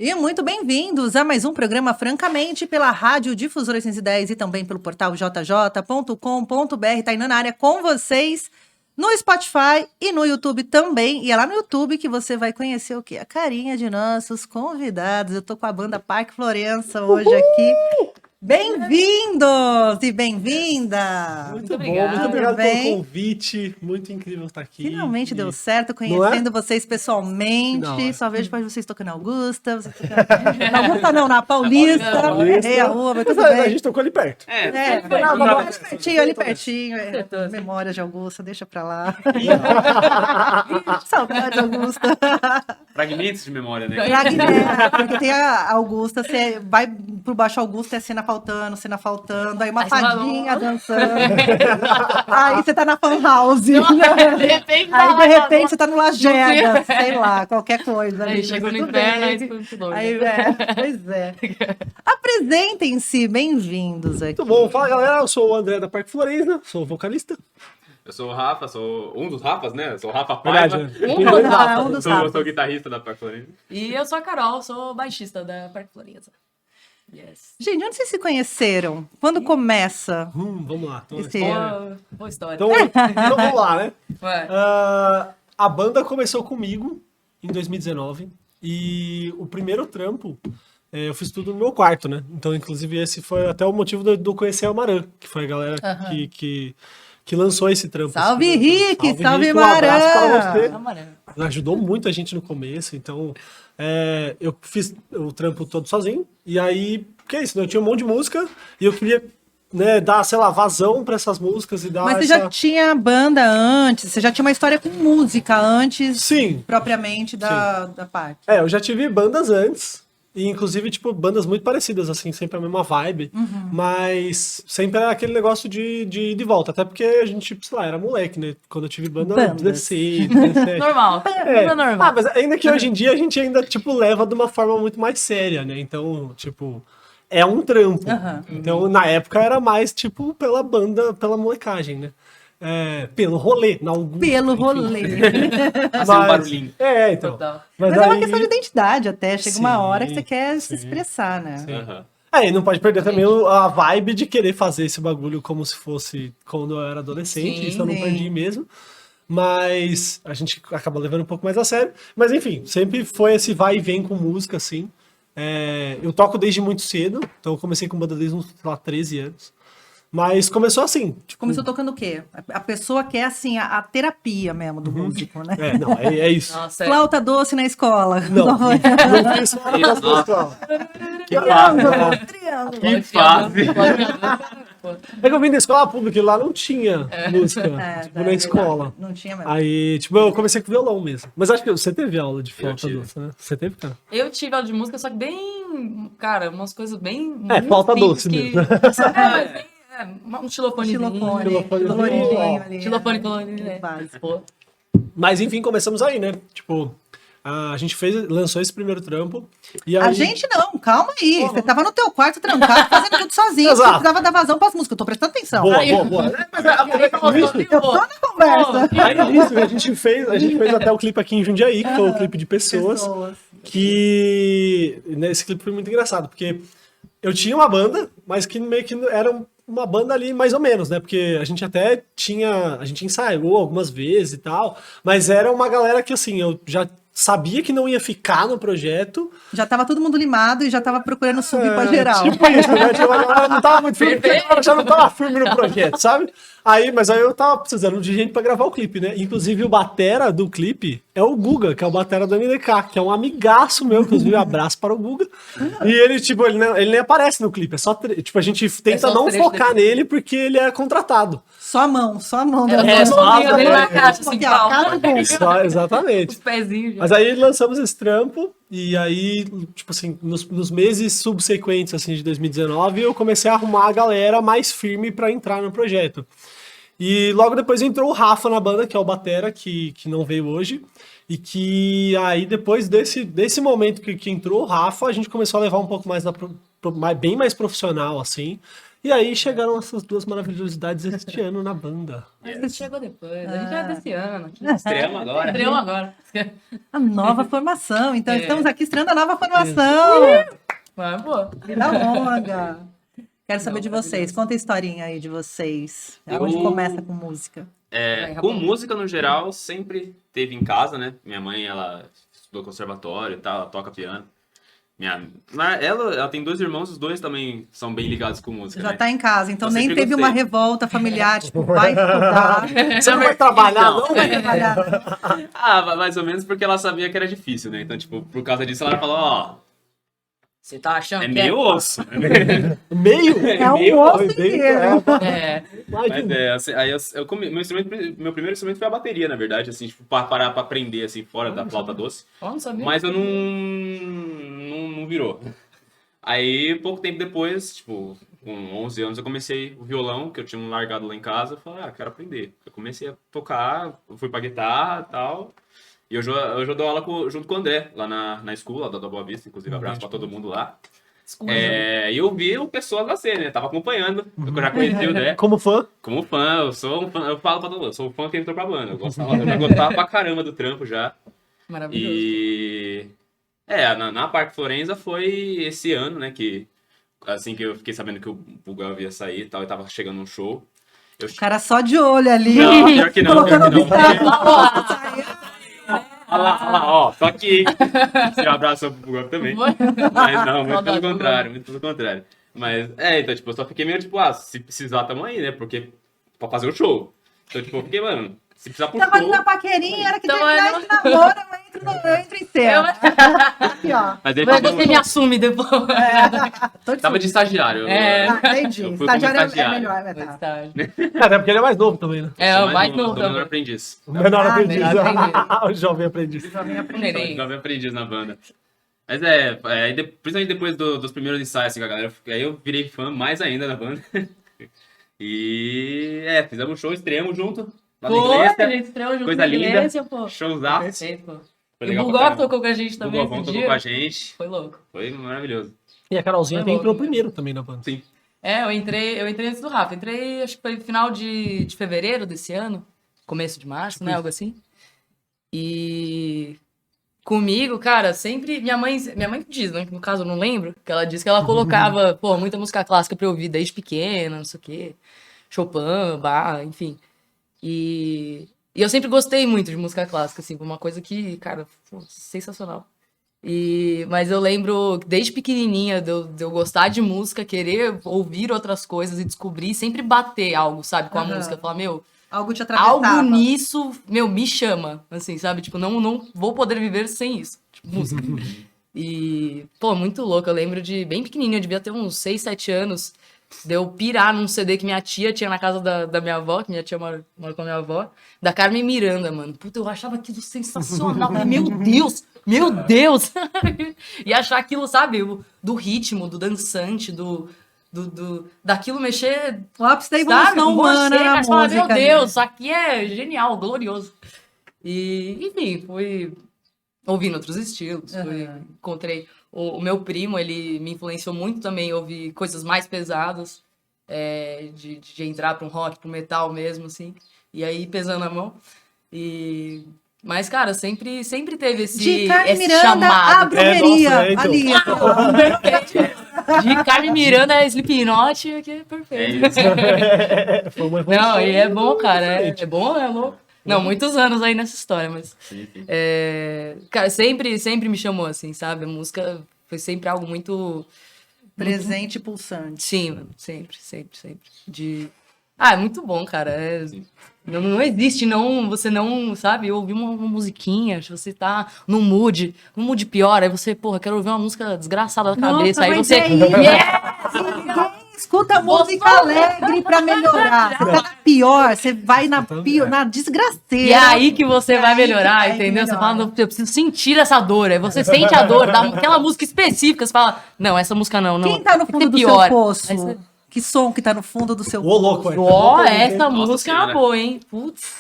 E muito bem-vindos a mais um programa Francamente pela Rádio Difusora 810 e também pelo portal jj.com.br. Tainã na área com vocês no Spotify e no YouTube também. E é lá no YouTube que você vai conhecer o quê? A carinha de nossos convidados. Eu tô com a banda Parque Florença hoje aqui. Bem-vindos e bem-vinda! Muito obrigado pelo convite, muito incrível estar aqui. Finalmente deu certo, conhecendo vocês pessoalmente. Só vejo depois vocês tocando na Augusta, vocês tocando... Na Augusta não, na Paulista. Errei a rua, mas tudo bem. A gente tocou ali perto. Ali pertinho. Memória de Augusta, deixa pra lá. Saudade de Augusta. Fragmentos de memória, né? Porque tem a Augusta, você vai pro Baixo Augusta, é cena faltando, aí uma fadinha dançando. Aí você tá na fan house. Aí de repente você tá no Lajegas, sei lá, qualquer coisa. Aí chegou no inverno, aí ficou muito longe. Pois é. Apresentem-se, bem-vindos aqui. Muito bom, fala galera, eu sou o André da Parque Florença, sou vocalista. Eu sou o Rafa, sou um dos Rapas, né? Eu sou o Rafa Paiva. Um dos Rapas. Sou guitarrista da Parque Florença. E eu sou a Carol, sou baixista da Parque Florença. Yes. Gente, onde vocês se conheceram? Quando começa? Vamos lá. Boa história. Então vamos lá, né? Ué. A banda começou comigo em 2019 e o primeiro trampo eu fiz tudo no meu quarto, né? Então, inclusive, esse foi até o motivo de eu conhecer a Maran, que foi a galera que lançou esse trampo. Salve, Rick! Salve, Um abraço pra você. Amarelo. Ajudou muito a gente no começo, então eu fiz o trampo todo sozinho, e aí, que é isso, né? Eu tinha um monte de música, e eu queria, né, dar, sei lá, vazão pra essas músicas e dar Mas você já tinha banda antes? Você já tinha uma história com música antes? Sim. Propriamente da parte? Eu já tive bandas antes, e inclusive, tipo, bandas muito parecidas, assim, sempre a mesma vibe, mas sempre era aquele negócio de ir de volta, até porque a gente, sei lá, era moleque, né? Quando eu tive banda, 16, 17. Normal. É normal. Mas ainda que hoje em dia a gente ainda, tipo, leva de uma forma muito mais séria, né? Então, tipo, é um trampo. Então, na época era mais, tipo, pela banda, pela molecagem, né? Pelo rolê, na Augusta. Pelo rolê. Fazer um barulhinho. Então. Total. Mas é uma questão de identidade até. Chega uma Sim, hora que você quer se expressar, né? Aham. E não pode perder também a vibe de querer fazer esse bagulho como se fosse quando eu era adolescente. Sim, isso eu não sim. perdi mesmo. Mas a gente acaba levando um pouco mais a sério. Mas enfim, sempre foi esse vai e vem com música, assim. Eu toco desde muito cedo. Então eu comecei com banda desde uns, sei lá, 13 anos. Mas começou assim. Tipo, Começou tocando o quê? A pessoa quer, assim, a terapia mesmo do músico, né? É isso. Nossa, Flauta doce na escola. Não fiz flauta na escola. Que fase. Triângulo. Que fase. É que eu vim da escola pública e lá não tinha música, na escola. Não tinha mesmo. Aí, tipo, eu comecei com violão mesmo. Mas acho que você teve aula de flauta tive. doce, né? Você teve, cara? Eu tive aula de música, só que bem... Cara, umas coisas bem... muito flauta simples doce que... mesmo. Um xilofonezinho. Xilofone colorido, né? Pô. Mas enfim, começamos aí, né? Tipo, a gente lançou esse primeiro trampo. E aí... A gente não, calma aí. Você tava no teu quarto trancado, fazendo tudo sozinho. Você Exato. precisava dar vazão pras músicas. Eu tô prestando atenção. Boa. Eu tô na conversa. Aí isso, a gente fez até o clipe aqui em Jundiaí, que foi o clipe de Pessoas. Que esse clipe foi muito engraçado, porque eu tinha uma banda, mas que meio que era uma banda ali mais ou menos, né? Porque a gente ensaiou algumas vezes e tal, mas era uma galera que, assim, eu já sabia que não ia ficar no projeto. Já tava todo mundo limado e já tava procurando subir pra geral. Tipo isso, né? Tipo, a galera não tava muito firme, porque a galera já não tava firme no projeto, sabe? Mas aí eu tava precisando de gente pra gravar o clipe, né? Inclusive o batera do clipe é o Guga, que é o batera do MDK, que é um amigaço meu, inclusive abraço para o Guga. E ele, tipo, ele nem aparece no clipe, é só, tipo, a gente tenta não focar nele porque ele é contratado. Só a mão. Só a mãozinha dele na caixa, assim, Exatamente. Os pezinhos. Mas aí lançamos esse trampo, e aí, tipo assim, nos meses subsequentes, assim, de 2019, eu comecei a arrumar a galera mais firme pra entrar no projeto. E logo depois entrou o Rafa na banda, que é o batera, que não veio hoje, e que aí depois desse momento que entrou o Rafa, a gente começou a levar um pouco mais bem mais profissional, assim, E aí chegaram essas duas maravilhosidades este ano na banda. Mas você chegou depois. A gente é desse ano. Aqui. Extremo agora. Estreou agora. A nova formação. Então, É. estamos aqui estreando a nova formação. Mas, pô. Vida longa. Quero saber de vocês. Conta a historinha aí de vocês. Onde começa com música? Com música, no geral, sempre teve em casa, né? Minha mãe, ela estudou conservatório e tal, ela toca piano. Ela tem 2 irmãos, os 2 também são bem ligados com música, Já né? tá em casa, então Eu nem sempre teve uma gostei. revolta familiar, tipo, vai estudar. Você não vai trabalhar, Não. não? Vai trabalhar. Mais ou menos porque ela sabia que era difícil, né? Então, tipo, por causa disso, ela falou, ó, Você tá achando é que meio osso. Meio? É um meio osso Foi bem- inteiro. É. mais de Mas um. assim, aí meu primeiro instrumento foi a bateria, na verdade, assim, tipo, pra parar pra aprender, assim, fora da flauta doce. Ó, não sabia. Mas eu não virou. Aí, pouco tempo depois, tipo, com 11 anos, eu comecei o violão, que eu tinha largado lá em casa. Eu falei, quero aprender. Eu comecei a tocar, fui pra guitarra e tal. E hoje eu dou aula junto com o André, lá na escola da Boa Vista. Inclusive, abraço pra todo mundo lá. Escusa. E eu vi o pessoal da cena, né? Tava acompanhando. Eu já conheci o André. Como fã? Como fã, eu sou um fã, eu falo pra todo mundo, eu sou um fã que entrou pra banda. Eu já gostava pra caramba do trampo já. Maravilhoso. E na Parque Florenza foi esse ano, né, que assim que eu fiquei sabendo que o Bugal ia sair e tal, e tava chegando um show. O cara só de olho ali, Não, ó. pior que não, Colocando pior que não. obstáculo. Olha lá, ó, tô aqui. Esse abraço pro Bugal também. Foi? Mas não, muito Saudade pelo do contrário, muito pelo contrário. Mas, então, tipo, eu só fiquei meio tipo, se precisar, tamo aí, né, porque pra fazer o show. Então, tipo, eu fiquei, mano, se precisar pro Tava ali show... na paquerinha, era que Então, terminar esse namoro, eu entro em cena. Aqui, ó. Mas aí Mas foi- você me assume depois. Tô de Tava de estagiário. É. entendi. Eu fui como Estagiário é estagiário. melhor, é verdade. Até porque ele é mais novo também, né? É, Sou o mais novo, novo sou menor também. aprendiz. O menor aprendiz. menor aprendiz. O jovem aprendiz. Neném. Jovem aprendiz na banda. Mas principalmente depois dos primeiros ensaios, assim, com a galera, aí eu virei fã mais ainda da banda. E, fizemos um show, estreamos junto, lá na Pô, igreja. a gente estreou junto Coisa na linda. igreja, pô. Showzaço. Perfeito, pô. Foi E o legal pra Bulgog caramba. tocou com a gente O também Galvão esse tocou dia. com a gente. Foi louco. Foi maravilhoso. E a Carolzinha Foi entrou louco. primeiro também na banda. Sim. Eu entrei antes do Rafa. Entrei, acho que foi final de fevereiro desse ano. Começo de março, né? Algo assim. E comigo, cara, sempre... Minha mãe diz, né? No caso, eu não lembro. Que ela disse que ela colocava, pô, muita música clássica pra eu ouvir desde pequena, não sei o quê. Chopin, Bach, enfim. E eu sempre gostei muito de música clássica, assim. Uma coisa que, cara, pô, sensacional. Mas eu lembro, desde pequenininha, de eu gostar de música, querer ouvir outras coisas e descobrir, sempre bater algo, sabe, com a Aham. música. Falar, meu, Algo te atravessava. algo nisso, meu, me chama, assim, sabe? Tipo, não vou poder viver sem isso, tipo, música. E, pô, muito louco. Eu lembro de, bem pequenininha, eu devia ter uns 6, 7 anos, de eu pirar num CD que minha tia tinha na casa da minha avó, que minha tia mora com a minha avó, da Carmen Miranda, mano. Puta, eu achava aquilo sensacional. Meu Deus! E achar aquilo, sabe, do ritmo, do dançante, daquilo mexer, O ápice da sabe, evolução com humana você, na mas fala, música. meu Deus, isso aqui é genial, glorioso. E, enfim, fui ouvindo outros estilos, encontrei... O meu primo, ele me influenciou muito também a ouvir coisas mais pesadas, de entrar para um rock, para um metal mesmo, assim, e aí pesando a mão. Mas, cara, sempre teve De Carmen esse Miranda chamado. à brujeria. nossa, então. Ali. De Carmen Miranda, Slipknot, que é perfeito. Foi uma evolução. Não, e é bom, cara. diferente. É bom, é louco. Não, muitos anos aí nessa história, mas... Sim, sim. cara, sempre me chamou, assim, sabe? A música foi sempre algo muito... Presente e pulsante. Sim, mano. Sempre. É muito bom, cara. Não existe você não, sabe, ouvir uma musiquinha, se você tá num mood pior, aí você, porra, quero ouvir uma música desgraçada da cabeça, aí mas você... é isso. Ninguém escuta música alegre pra melhorar. Você tá pior, você vai na desgraceira. E é aí que você vai aí que melhorar, vai que entendeu? Você melhora. fala, não, eu preciso sentir essa dor. Aí você sente a dor, daquela música específica, você fala, não, essa música não. Quem tá no tem que fundo ser do pior. seu poço? Aí você- Que som que tá no fundo do seu Ô, louco, poço? é. Ó, essa Nossa música é uma Senhora. boa, hein? Putz.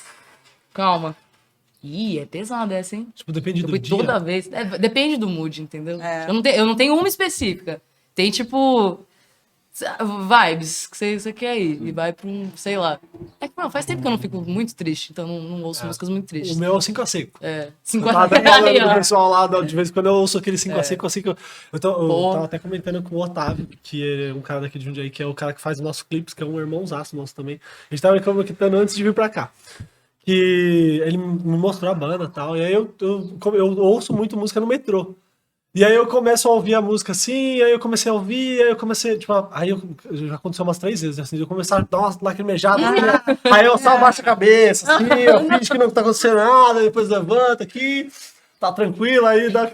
Calma. Ih, é pesada essa, hein? Tipo, depende Eu do fui dia. toda vez. Depende do mood, entendeu? É. Eu não tenho uma específica. Tem, tipo... vibes que você quer ir. E vai pra um, sei lá. É que, mano, faz tempo que eu não fico muito triste, então não ouço músicas muito tristes. O meu é o 5 a seco. É. Eu 50 tava até falando aí, pro ó. pessoal lá, de vez em quando eu ouço aquele 5 a 5, assim que eu Pô. tava até comentando com o Otávio, que é um cara daqui de Jundiaí, que é o cara que faz os nossos clipes, que é um irmãozaço nosso também. A gente tava comentando antes de vir pra cá. Que ele me mostrou a banda e tal, e aí eu ouço muito música no metrô. E aí eu começo a ouvir a música assim, aí eu comecei a ouvir, aí eu comecei, tipo, já aconteceu umas 3 vezes, assim, eu comecei a dar umas lacrimejadas, assim, aí eu só abaixo a cabeça, assim, eu finge que não tá acontecendo nada, depois levanta aqui, tá tranquilo, aí dá...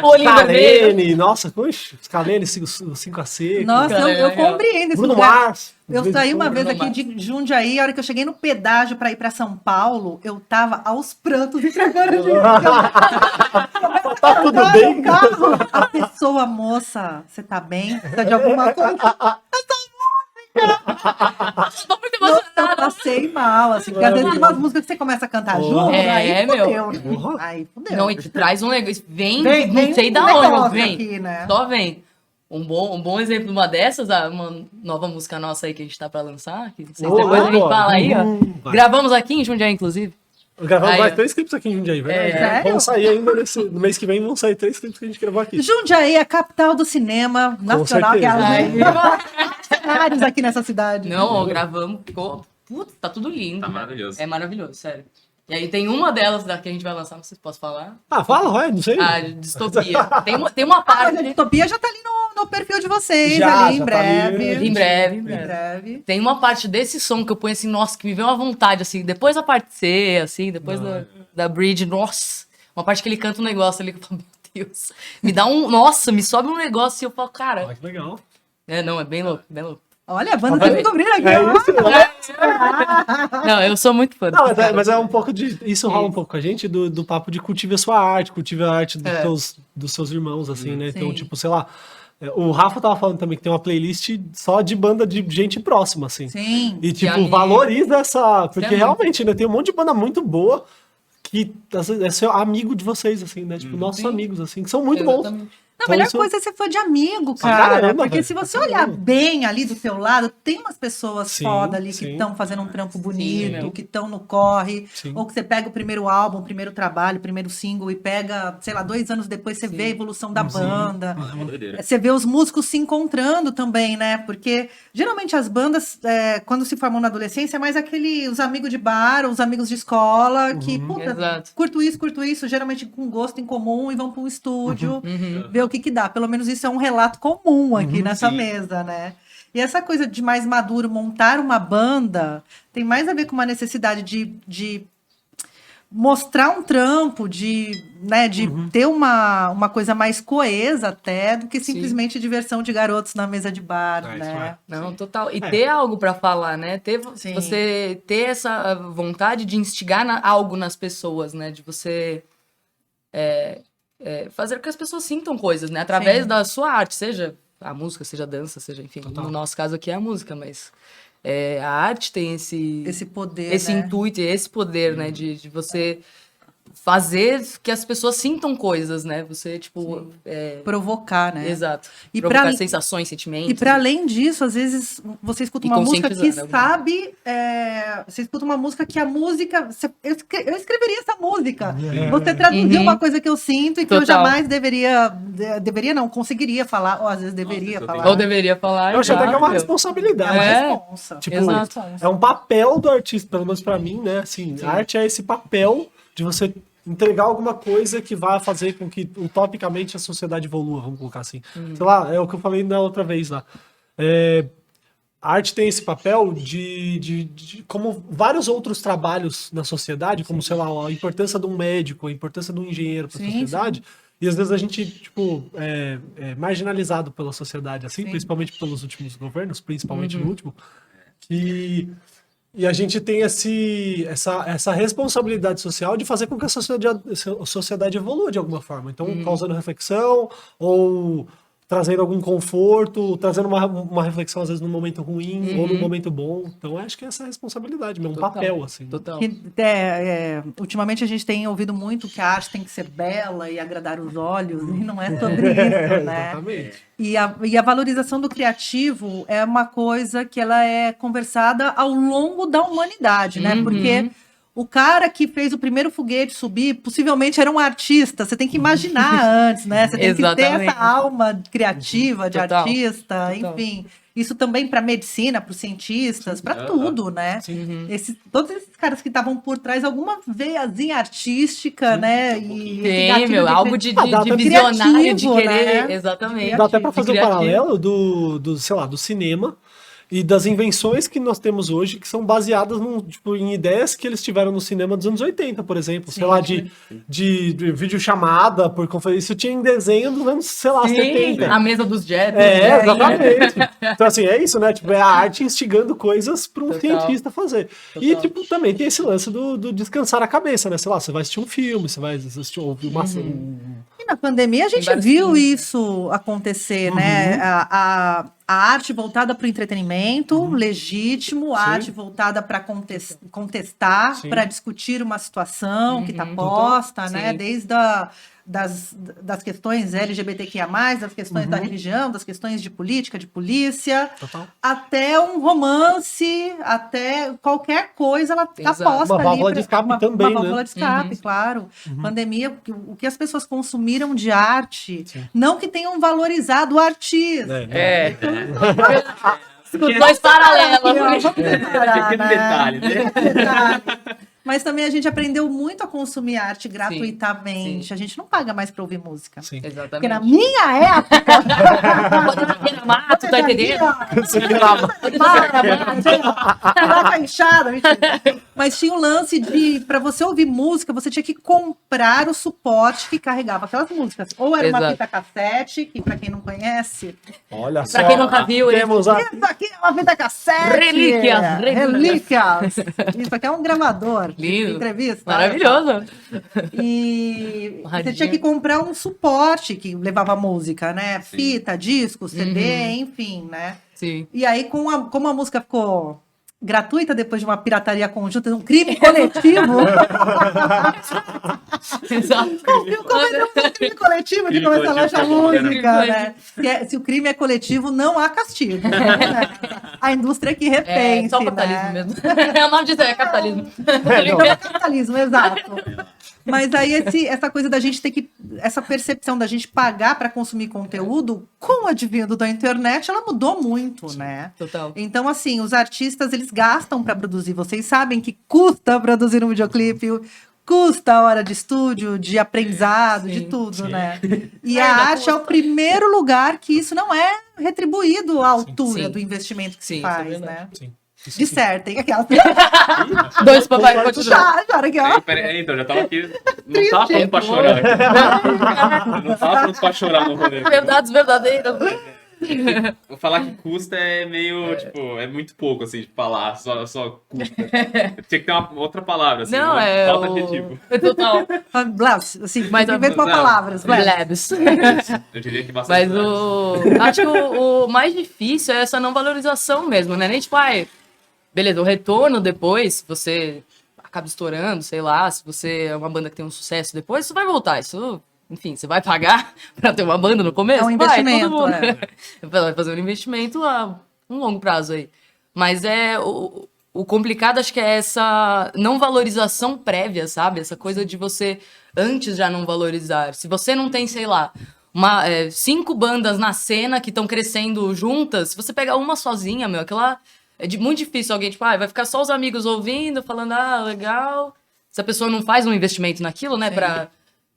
Olhinho vermelho. Scalene, nossa, puxa, Scalene, o 5 a seco, Nossa, eu compreendo esse Bruno lugar. Mars. Eu de vez em saí uma quando. vez Bruno aqui de Jundiaí, a hora que eu cheguei no pedágio pra ir pra São Paulo, eu tava aos prantos entregando dinheiro. Tá tudo bem? Carro. A pessoa, moça, você tá bem? Precisa de alguma coisa? Tô muito Nossa, eu emocionada. passei mal, assim, porque às vezes tem umas músicas que você começa a cantar junto, aí meu. fudeu, né? Aí fudeu. Não, e traz um negócio. Vem, Vem não sei um da onde, negócio mas vem. aqui, né? Só vem. Um bom exemplo de uma dessas, uma nova música nossa aí que a gente tá pra lançar. Que não sei se depois a gente fala aí, ó. Vai. Gravamos aqui em Jundiaí, inclusive. Gravamos Aí, mais ó. 3 clipes aqui em Jundiaí, verdade? Sério? Vão sair ainda no mês que vem, vão sair 3 clipes que a gente gravou aqui. Jundiaí é a capital do cinema nacional, que é certeza. vários aqui nessa cidade. Não, ó, gravamos, ficou. Putz, tá tudo lindo. Tá né? maravilhoso. É maravilhoso, sério. E aí tem uma delas da que a gente vai lançar, não sei se posso falar. Ah, fala, vai, não sei. A distopia. Tem uma Mas a parte. Distopia já tá ali no perfil de vocês, Já, ali, já em tá ali, breve. Em breve, em Em breve. breve. Tem uma parte desse som que eu ponho assim, nossa, que me veio uma vontade, assim, depois da parte C, assim, depois da bridge, nossa, uma parte que ele canta um negócio ali que eu falo, meu Deus, me dá nossa, me sobe um negócio e eu falo, cara, Ah, que legal. não, é bem louco, bem louco. Olha, a banda tá descobrindo aqui, É ó. isso, né? Não, eu sou muito fã. Não, desse cara. mas é um pouco de. Isso rola um pouco com a gente do papo de cultive a sua arte, cultive a arte dos seus irmãos, assim, né? Então, Sim. tipo, sei lá. O Rafa tava falando também que tem uma playlist só de banda de gente próxima, assim. Sim. E, tipo, amigo. valoriza essa. Porque muito. realmente, né, tem um monte de banda muito boa que é seu amigo de vocês, assim, né? Tipo, nossos amigos, assim, que são muito bons. Exatamente. Não, a Então, melhor isso- coisa é ser fã de amigo, Pra cara. caramba, porque velho, se você pra olhar caramba. bem ali do seu lado, tem umas pessoas Sim, foda ali que sim. estão fazendo um trampo bonito, meu. que estão no corre. Sim. Ou que você pega o primeiro álbum, o primeiro trabalho, o primeiro single e pega, sei lá, 2 anos depois você vê a evolução da banda. É uma doideira. Você vê os músicos se encontrando também, né? Porque geralmente as bandas, quando se formam na adolescência, é mais os amigos de bar, os amigos de escola, que, puta, Exato. curto isso, geralmente com gosto em comum e vão para um estúdio Uhum. ver o que dá. Pelo menos isso é um relato comum aqui nessa sim. mesa, né? E essa coisa de mais maduro montar uma banda tem mais a ver com uma necessidade de mostrar um trampo, de ter uma coisa mais coesa até do que simplesmente diversão de garotos na mesa de bar, Ah, isso né? Não, total. E ter algo pra falar, né? Sim. Você ter essa vontade de instigar algo nas pessoas, né? De você fazer com que as pessoas sintam coisas, né? Através Sim. da sua arte, seja a música, seja a dança, seja, enfim, Total. no nosso caso aqui é a música, mas a arte tem Esse poder, esse né? intuito, esse poder, né? De você fazer que as pessoas sintam coisas, né? Você, tipo... Provocar, né? Exato. E Provocar pra- sentições, sentimentos. E para além disso, às vezes você escuta E uma música que conscientizar, né? sabe. Você escuta uma música que a música. Eu escreveria essa música. É. Você traduziu Uhum. uma coisa que eu sinto e que eu Total. jamais deveria. Deveria não, conseguiria falar, ou às vezes deveria eu falar. tenho- Ou deveria falar. Eu acho até que é uma exato. responsabilidade. É. Responsa. Tipo, Exato. é um papel do artista, pelo menos pra mim, né? Assim, a arte é esse papel de você entregar alguma coisa que vai fazer com que utopicamente a sociedade evolua, vamos colocar assim. Sei lá, é o que eu falei na outra vez lá. A arte tem esse papel como vários outros trabalhos na sociedade, como, sei lá, a importância de um médico, a importância de um engenheiro para a Sim, sociedade, e às vezes a gente, tipo, é marginalizado pela sociedade, assim, Sim. principalmente pelos últimos governos, principalmente no último, e a gente tem essa responsabilidade social de fazer com que a sociedade evolua de alguma forma. Então, causando reflexão, ou trazendo algum conforto, trazendo uma reflexão, às vezes, num momento ruim ou num momento bom. Então, acho que essa é a responsabilidade mesmo, um papel, assim. Total. Ultimamente a gente tem ouvido muito que a arte tem que ser bela e agradar os olhos, e não é sobre isso, né? Exatamente. E a valorização do criativo é uma coisa que ela é conversada ao longo da humanidade, né? Porque o cara que fez o primeiro foguete subir, possivelmente era um artista. Você tem que imaginar antes, né? Você tem que ter Exatamente. essa alma criativa de Total. artista, Total. enfim. Isso também para medicina, para os cientistas, para tudo, né? Todos esses caras que estavam por trás, alguma veiazinha artística, né? E esse Tem, gatilho meu, de algo de criativo, visionário, de querer. né? Exatamente. Dá até para fazer um criativo. paralelo sei lá, do cinema e das invenções que nós temos hoje, que são baseadas em ideias que eles tiveram no cinema dos anos 80, por exemplo. Sei lá, de videochamada por conferência. Isso tinha em desenho dos anos, sei lá, 70. A mesa dos jets. Exatamente. Então, assim, é isso, né? Tipo, é a arte instigando coisas para um Total. cientista fazer. E, Total. tipo, também tem esse lance do descansar a cabeça, né? Sei lá, você vai assistir um filme, você vai ouvir uma... E na pandemia a gente vários viu filmes. isso acontecer, né? A arte voltada para o entretenimento, legítimo, a arte voltada para contestar, Sim. para discutir uma situação que está Total. posta, né? Sim. Desde das questões LGBTQIA+, das questões da religião, das questões de política, de polícia, Total. até um romance, até qualquer coisa, ela está Exato. posta Uma ali. válvula de escape também, uma né? válvula de escape, claro. Pandemia, o que as pessoas consumiram de arte, não que tenham valorizado o artista. É. Os dois paralelos. Pequeno detalhe, né? Mas também a gente aprendeu muito a consumir arte gratuitamente. sim. A gente não paga mais para ouvir música. Sim. Porque Exatamente. na minha época. Pode ir mato, tá entendendo? Para, inchada, mentira. Mas tinha um lance de, para você ouvir música, você tinha que comprar o suporte que carregava aquelas músicas. Ou era uma Exato. fita cassete, que para quem não conhece, Olha só. Pra quem nunca viu, temos a... isso aqui é uma fita cassete. Relíquias. Relíquias. Isso aqui é um gravador. Lindo. Entrevista. Maravilhoso. E você Radinho. tinha que comprar um suporte que levava música, né? Fita, disco, CD, enfim, né? Sim. E aí, como a música ficou gratuita depois de uma pirataria conjunta, um crime coletivo. Exato. Eu cometeu um crime coletivo de Crime começar a coletivo lançar tá bom, né? música, né? Se o crime é coletivo, não há castigo. Né? A indústria que repense, É só o capitalismo né? mesmo. É o nome disso, é capitalismo. Então é capitalismo, exato. Mas aí essa coisa da gente ter que... Essa percepção da gente pagar para consumir conteúdo, com o advento da internet, ela mudou muito, né? Total. Então, assim, os artistas, eles gastam para produzir. Vocês sabem que custa produzir um videoclipe, custa a hora de estúdio, de aprendizado, de tudo, né? E a arte é o primeiro lugar que isso não é retribuído à altura Sim. do investimento que se Sim, isso é faz, verdade. né? Sim. Dissertem, aquela... Dois papai continuam. Já, aqui, ó. Peraí, então, já tava aqui. Não tava pronto pra chorar. Não tava pronto pra chorar no rolê. Verdades verdadeiras. Vou falar que custa é meio, tipo, é muito pouco, assim, de falar, só custa. Tinha que ter uma outra palavra, assim, Não, uma é falta o... adjetivo. Total. Blabs, assim, Mas inventa uma não. palavra. Labs. Eu diria que bastante. Mas acho que o mais difícil é essa não valorização mesmo, né? Nem tipo, beleza, o retorno depois, se você acaba estourando, sei lá, se você é uma banda que tem um sucesso depois, isso vai voltar. Isso, enfim, você vai pagar pra ter uma banda no começo? É um investimento, Vai, todo mundo. é. Vai fazer um investimento a um longo prazo aí. Mas o complicado, acho que é essa não valorização prévia, sabe? Essa coisa de você antes já não valorizar. Se você não tem, sei lá, 5 bandas na cena que estão crescendo juntas, se você pegar uma sozinha, meu, aquela... muito difícil alguém, tipo, vai ficar só os amigos ouvindo, falando, legal. Se a pessoa não faz um investimento naquilo, né, pra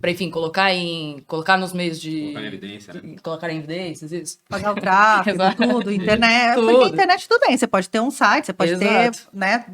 enfim, colocar nos meios de... Colocar em evidência, né? Colocar em evidências, isso. Pagar o tráfego, Exato. tudo, internet. Tudo. Porque internet tudo bem, você pode ter um site, você pode ter, Exato. né,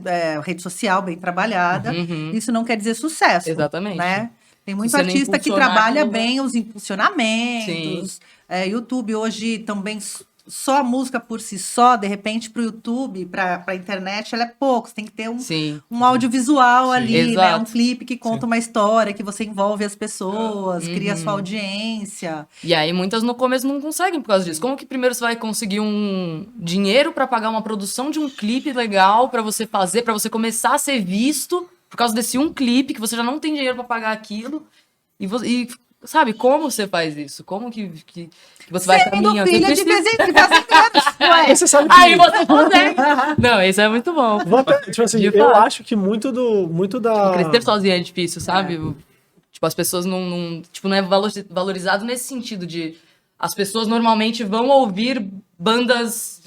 rede social bem trabalhada. Isso não quer dizer sucesso. Exatamente. Né? Tem muito Se você não artista que impulsionar trabalha aquilo, né? bem os impulsionamentos. YouTube hoje também só a música por si só, de repente, pro YouTube, pra internet, ela é pouco. Você tem que ter um audiovisual ali, né? Um clipe que conta uma história, que você envolve as pessoas, cria a sua audiência. E aí, muitas no começo não conseguem por causa disso. Como que primeiro você vai conseguir um dinheiro pra pagar uma produção de um clipe legal pra você fazer, pra você começar a ser visto por causa desse um clipe, que você já não tem dinheiro pra pagar aquilo. E sabe, como você faz isso? Como que você vai caminhando? Filha Você de precisa... vez em quando. Aí você sabe que... Aí você consegue. Não, isso é muito bom. Tipo assim, De eu fato. acho que muito da... Crescer sozinho é difícil, sabe? Tipo, as pessoas não é valorizado nesse sentido de... As pessoas normalmente vão ouvir bandas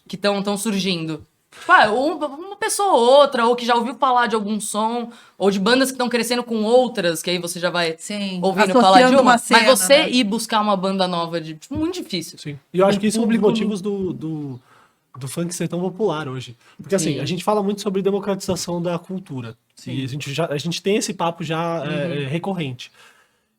que estão surgindo. Tipo, uma pessoa ou outra, ou que já ouviu falar de algum som, ou de bandas que estão crescendo com outras, que aí você já vai ouvindo falar de uma. Cena, mas você né? ir buscar uma banda nova, tipo, muito difícil. Sim. E eu acho que isso é um dos motivos do funk ser tão popular hoje. Porque assim, a gente fala muito sobre democratização da cultura. E a gente tem esse papo já recorrente.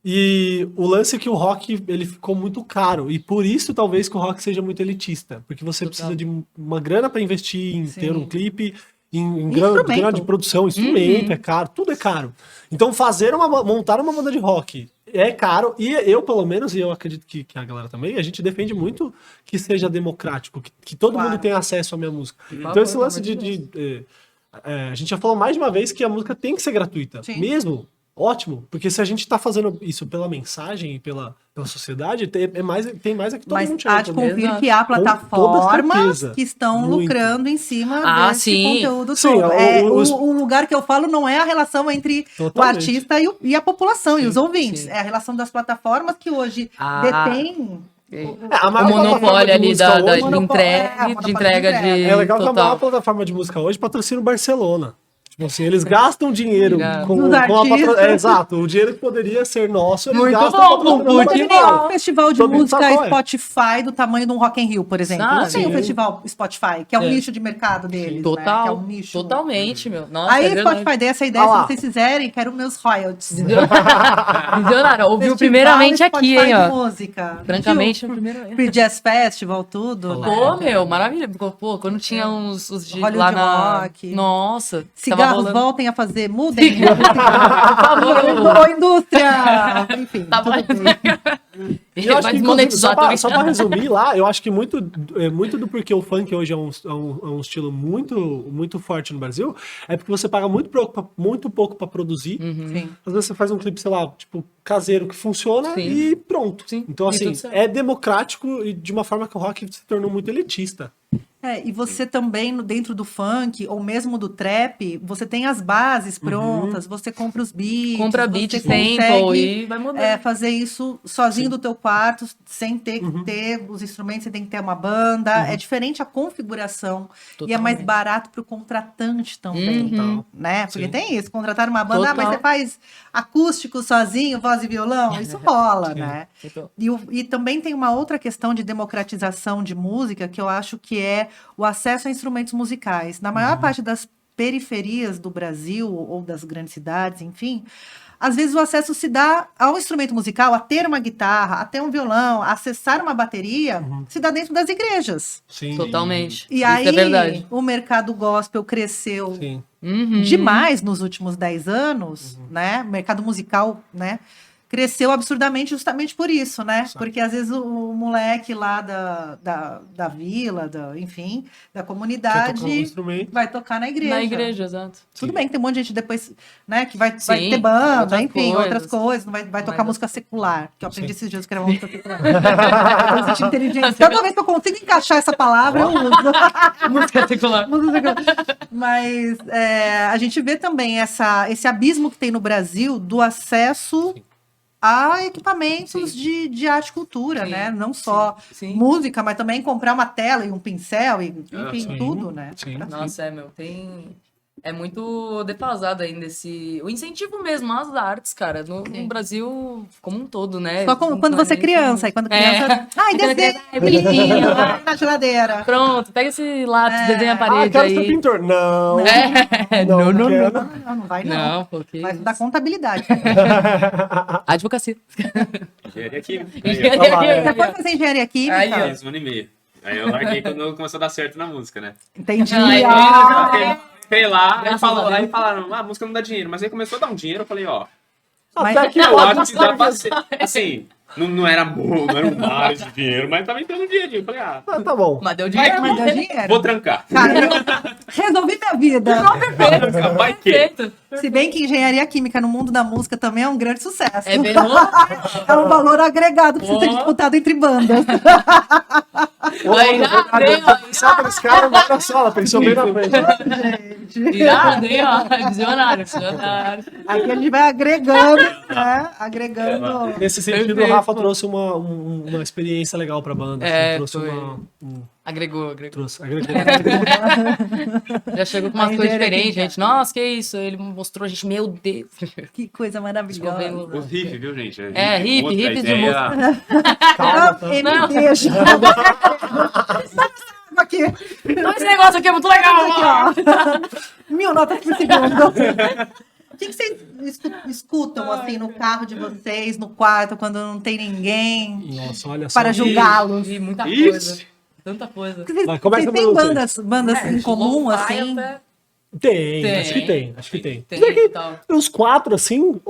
E o lance é que o rock ele ficou muito caro. E por isso talvez que o rock seja muito elitista. Porque você precisa de uma grana para investir em ter um clipe, em grana de produção, instrumento é caro, tudo é caro. Então montar uma banda de rock é caro. E eu, pelo menos, e eu acredito que a galera também, a gente defende muito que seja democrático, que todo mundo tenha acesso à minha música. Então esse lance a gente já falou mais de uma vez que a música tem que ser gratuita. Mesmo. Ótimo, porque se a gente tá fazendo isso pela mensagem e pela sociedade, tem mais é que todo mundo há de convir que há plataformas que estão lucrando em cima desse conteúdo todo. O lugar que eu falo não é a relação entre o artista e a população e os ouvintes. É a relação das plataformas que hoje detêm... o monopólio ali de entrega de... É legal que a maior plataforma de música hoje patrocina o Barcelona. Tipo assim, eles gastam dinheiro com a patrocínio. Exato, o dinheiro que poderia ser nosso, eles gastam um festival de música Spotify do tamanho de um Rock in Rio, por exemplo. Não tem um festival Spotify, que é um nicho de mercado deles, Total, né? Que é um nicho. Totalmente, meu. Nossa, aí Spotify deu essa ideia, se vocês fizerem, quero meus royalties. Visionário, ouviu primeiramente aqui, hein, ó. Música. Francamente, primeiro. Free Jazz Festival, tudo. Pô, meu, maravilha. Pô, quando tinha uns de lá na... Rock. Nossa. Cigarros voltem a fazer, mudem. Ô, indústria! Enfim, tá bom. Eu acho que, só pra resumir lá, eu acho que muito do porquê o funk hoje é um estilo muito, muito forte no Brasil, é porque você paga muito pouco pra produzir. Às vezes você faz um clipe, sei lá, tipo, caseiro que funciona e pronto. Então, assim, é democrático e de uma forma que o rock se tornou muito elitista. E você também, dentro do funk, ou mesmo do trap, você tem as bases prontas, você compra os beats. Compra beat, sample e vai mudar. Fazer isso sozinho do teu quarto, sem ter que ter os instrumentos, você tem que ter uma banda. É diferente a configuração. Totalmente. E é mais barato pro contratante também, né? Porque tem isso, contratar uma banda, mas você faz acústico sozinho, voz e violão, isso rola, né? E também tem uma outra questão de democratização de música, que eu acho que é o acesso a instrumentos musicais. Na maior parte das periferias do Brasil, ou das grandes cidades, enfim, às vezes o acesso se dá ao instrumento musical, a ter uma guitarra, a ter um violão, a acessar uma bateria, se dá dentro das igrejas. Sim. Totalmente. E isso aí, é verdade. O mercado gospel cresceu demais nos últimos 10 anos, né? O mercado musical, né? Cresceu absurdamente justamente por isso, né? Porque às vezes o moleque lá da vila, enfim, da comunidade vai tocar na igreja. Na igreja, exato. Tudo bem que tem um monte de gente depois, né, que vai ter banda, enfim, outras coisas, vai tocar música secular, que eu aprendi esses dias que era música secular. Eu tô sentindo inteligente. Toda vez que eu consigo encaixar essa palavra, eu uso. Música secular. Mas a gente vê também esse abismo que tem no Brasil do acesso a equipamentos de arte e cultura, né? Não só música, mas também comprar uma tela e um pincel, e enfim, tudo, né? Nossa, meu, tem... é muito defasado ainda o incentivo mesmo às artes, cara, no Brasil como um todo, né? Só quando você é criança. E quando criança. Ai, desenha, Ai, bonitinho. ai, na geladeira. Pronto, pega esse lápis, desenha a parede quero ser aí. pintor. Não. Não quero. Não vai não. Não, porque... Vai estudar contabilidade. Advocacia. Engenharia química. Você foi fazer engenharia Aí, química? ó. 2 anos e meio. Aí eu larguei quando começou a dar certo na música, né? Entendi. Aí, Entrei lá, Graças a Deus. aí falaram, a música não dá dinheiro. Mas aí começou a dar um dinheiro, eu falei, ó, Mas- Até que eu pode acho que dá pra ser. Assim, não era bom, não era um mar de dinheiro, mas tava entrando dinheirinho. Eu falei, Tá bom. Mas deu vai dinheiro. Mas deu que dinheiro. vou trancar. Cara, eu resolvi minha vida. Vai que. Perfeito. Se bem que engenharia química no mundo da música também é um grande sucesso. É bem É um valor agregado que precisa ser Boa. disputado entre bandas. Aí, Sabe, esse cara vai na sala, pensou bem na frente. irado, hein, ó. Visionário, visionário. Aqui a gente vai agregando, né? Agregando. Nesse sentido, Perfeito. o Rafa trouxe uma experiência legal pra banda. É, trouxe foi. um- Agregou. trouxe, agregou. Já chegou com umas A coisas engenharia diferentes, química. gente. Nossa, que isso? Ele mostrou a gente, meu Deus. Que coisa Ficou bem maravilhosa. louco. Os riffs, viu, gente? É, riff, Outra riff de ideia. Calma, tá? Me deixa. Aqui, Então esse negócio aqui é muito legal, aqui, ó. ó. 1000 notas por segundo. O que vocês escutam assim no carro de vocês, no quarto, quando não tem ninguém, Nossa, olha só. para julgá-los? E muita Ixi. coisa. Tanta coisa. Vocês, Vai, começa vocês têm por bandas em comum, Lo-fi assim? até- Tem, acho que tem. Acho que tem. Tem, tal. Os quatro, assim,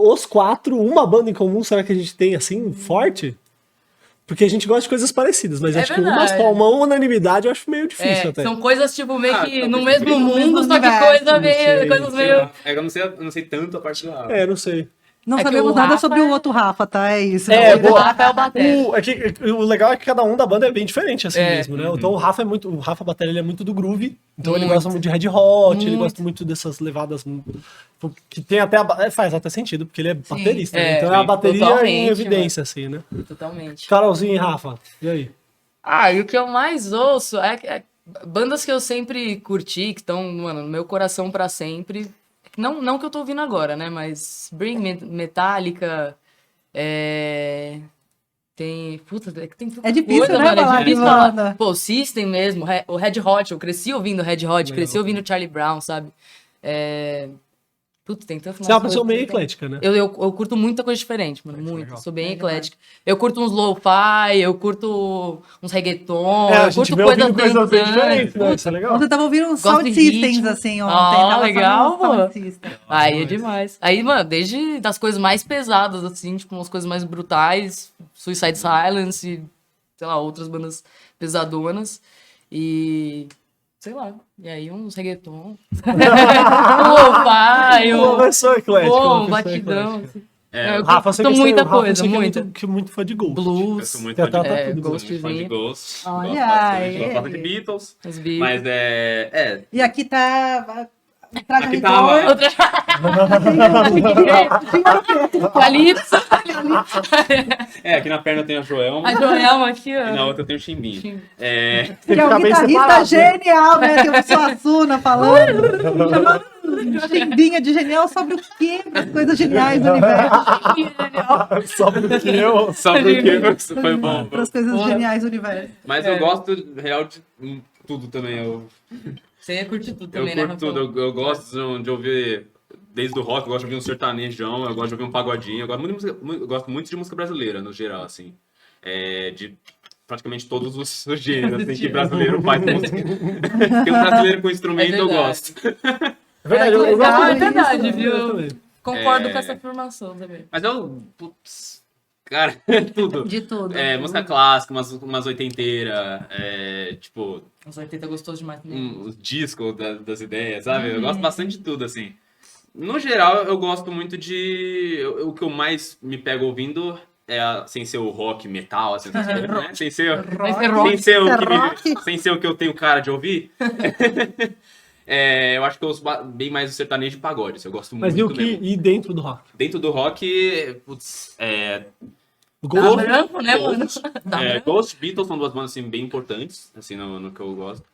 uma banda em comum, será que a gente tem, assim, forte? Porque a gente gosta de coisas parecidas, mas É acho que verdade. uma unanimidade eu acho meio difícil até. São coisas, tipo, meio Ah, que talvez no mesmo no mundo, mesmo só que universo. coisa Não meio, sei, coisas não meio... É que eu não sei tanto a parte da. É, não sei. Não É que sabemos o nada Rafa sobre o é- outro Rafa, tá? É isso. É, Não, boa. O Rafa é o batera. O legal é que cada um da banda é bem diferente, assim É. mesmo, né? Então o Rafa Batalha, ele é muito do groove. Então ele Muito. gosta muito de Red Hot, ele Muito. gosta muito dessas levadas que tem até faz até sentido, porque ele é baterista, né? É, Então é a sim, bateria em totalmente, evidência, assim, né? Totalmente. Carolzinho e Rafa, e aí? Ah, e o que eu mais ouço é bandas que eu sempre curti, que estão, mano, no meu coração pra sempre. Não que eu tô ouvindo agora, né? Mas Metallica, tem... Puta, tem tanta É difícil, coisa, né, mano, falar é difícil de falar. banda. Pô, System mesmo, o Red Hot, eu cresci ouvindo Red Hot, cresci ouvindo Charlie Brown, sabe? Putz, tem tanto Você é uma mais pessoa coisa, meio então- eclética, né? Eu curto muita coisa diferente, mano. Muito. legal. Sou bem É eclética. Eu curto uns lo-fi, eu curto uns reggaeton, a eu gente curto vê coisas ouvindo coisas bem diferentes, né? Putz, Isso é legal. Você tava ouvindo uns Gosto Sound de Systems, ritmo. assim, ontem. Ah, Tava legal, só no Sound pô. System. Aí é demais. Aí, mano, desde das coisas mais pesadas, assim, tipo, umas coisas mais brutais, Suicide Silence e, sei lá, outras bandas pesadonas. E... sei lá. E aí uns reggaeton. Lo-fi, Uma pessoa eclética. bom, uma pessoa batidão. eclética. assim. É, Eu Rafa, você curto que muita Rafa, coisa, você que é muita. muito fã de Ghost. Eu Blues, sou muito Tem fã de, até é, tudo. sou muito fã de Ghostzinho. Ghost. Olha Gosto bastante. aí. Gosto bastante de Beatles. os Beatles. Mas E aqui tá... Traga Aqui Record. tava. Outra... Calypso. Aqui na perna tem a Joelma. A Joelma aqui, ó. E na outra eu tenho o Chimbinho. Chimbinho. É, Que é um Fica bem guitarrista separado, né? genial, né? Tem o Suassuna falando. Chamando Chimbinha de genial sobre o quê? As coisas geniais do universo. Só porque eu. só porque foi bom. Para as coisas Porra. geniais do universo. Mas eu gosto, real, de tudo também. Você ia curtir tudo Eu também, né, curto Rafael? tudo. Eu gosto de ouvir, desde o rock, eu gosto de ouvir um sertanejão, eu gosto de ouvir um pagodinho. Eu gosto muito de música brasileira, no geral, assim. De praticamente todos os gêneros assim, que brasileiro faz música. Porque um brasileiro com instrumento eu verdade. gosto. É verdade, eu legal, gosto é disso, verdade, eu viu? também. Concordo com essa afirmação também. Mas cara, tudo. De tudo. Música clássica, umas oitenteiras, tipo, Os 80 gostoso demais também. os discos das ideias, sabe? Eu gosto bastante de tudo, assim. No geral, eu gosto muito de... O que eu mais me pego ouvindo sem ser o rock, metal, assim, essas coisas, né? Sem ser, Rock. sem ser o É que rock? sem ser o que eu tenho cara de ouvir. Eu acho que eu ouço bem mais o sertanejo e pagode, assim, eu gosto Mas muito e o que. mesmo. E dentro do rock? Dentro do rock, putz, Do Dá Ghost? branco, né, mano? Dá branco. Ghost, Beatles são duas bandas assim, bem importantes, assim, no que eu gosto.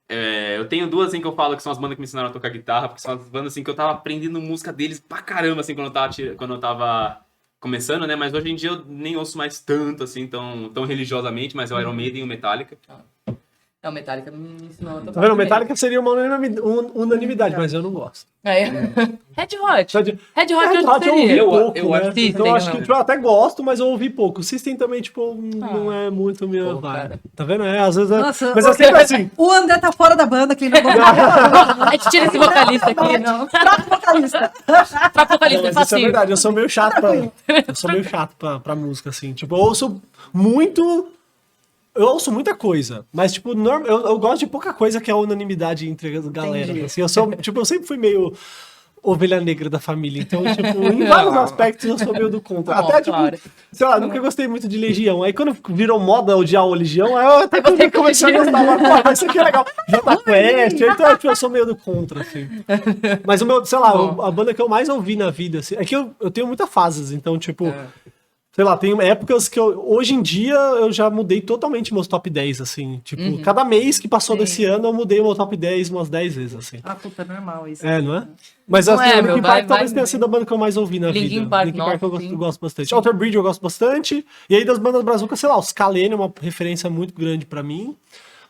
Eu tenho duas, assim, que eu falo que são as bandas que me ensinaram a tocar guitarra, porque são as bandas, assim, que eu tava aprendendo música deles pra caramba, assim, quando eu tava começando, né? Mas hoje em dia eu nem ouço mais tanto, assim, tão religiosamente, mas é o Iron Maiden e o Metallica. O Metallica me ensinou a tocar. Tá vendo? também. Metallica seria uma unanimidade, mas eu não gosto. Red Hot. Só de- Red Hot Red eu Hot eu ouvi seria. pouco, eu né? acho que Então tem, acho que não. tipo, eu até gosto, mas eu ouvi pouco. System também, tipo, não é muito minha Pô, vibe. cara. Tá vendo? Às vezes é... Nossa, Mas é sempre assim. O André tá fora da banda, que ele não gosta. A gente tira esse vocalista aqui, não. Troca o vocalista. Pra vocalista é Mas isso é facinho. verdade, eu sou meio chato pra música, assim. Tipo, eu ouço muito... Eu ouço muita coisa, mas, tipo, eu gosto de pouca coisa que é a unanimidade entre as galera. Entendi. Assim, eu sempre fui meio ovelha negra da família, então, tipo, em vários aspectos eu sou meio do contra. Não, Até, tipo, claro. sei lá, nunca gostei muito de Legião. Aí quando virou moda odiar o Legião, aí eu até comecei a gostar, mas, pô, isso aqui é legal. Jota Quest, então tipo, eu sou meio do contra, assim. Mas o meu, sei lá, a banda que eu mais ouvi na vida, assim, é que eu tenho muitas fases, então, tipo... Sei lá, tem épocas que hoje em dia eu já mudei totalmente meus top 10, assim. Tipo, cada mês que passou desse ano eu mudei o meu top 10 umas 10 vezes, assim. Ah, puta, é normal isso. É, não é? Mas Não assim, é, o meu, Linkin vai- Park talvez vai- tenha sido a banda que eu mais ouvi na Linkin vida. Park, Linkin Park eu nossa, sim. gosto bastante. Alter Bridge eu gosto bastante. E aí das bandas brazucas, sei lá, os Kalene é uma referência muito grande pra mim.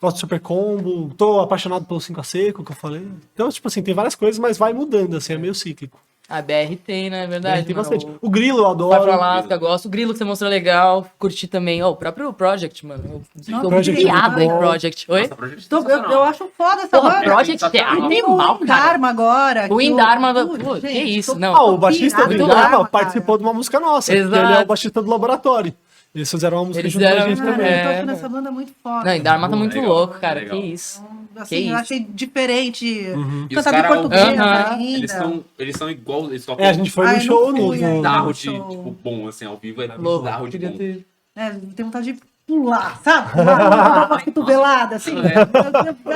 Gosto de Super Combo, tô apaixonado pelo 5 a Seco, que eu falei. Então, tipo assim, tem várias coisas, mas vai mudando, assim, é meio cíclico. A BR tem, né? É verdade. tem mano. bastante. O Grilo eu Vai adoro. pra Alaska, gosto. O Grilo que você mostrou legal. Curti também. Ó, o próprio Project, mano. Eu tô Project é viciado muito em bom. Project. Oi? Nossa, Project Então, eu acho foda essa Porra, banda. Project é Sensacional. Tem o animal, cara. Dharma agora. O que Indharma, Putz, pô, que gente, isso, tô não. Ah, o baixista pirado do no Indharma Dharma, participou de uma música nossa. Exato. Porque ele é o baixista do Laboratório. Eles fizeram uma música Eles junto com a fizeram- gente Cara, também. eu tô É, achando né? essa banda muito foda. Não, Indharma tá muito Legal, louco, cara. legal. Que isso. Assim, Que eu isso. achei diferente. E os Cantado em caras português Aham. ainda. eles são igual, eles tocam É, a gente foi Ah, no eu show não no... fui ainda. bizarro de, show. tipo, bom, assim, ao vivo é Louco. bizarro de Queria bom. ter- É, tem vontade de pular, sabe? Dar uma cotovelada, assim.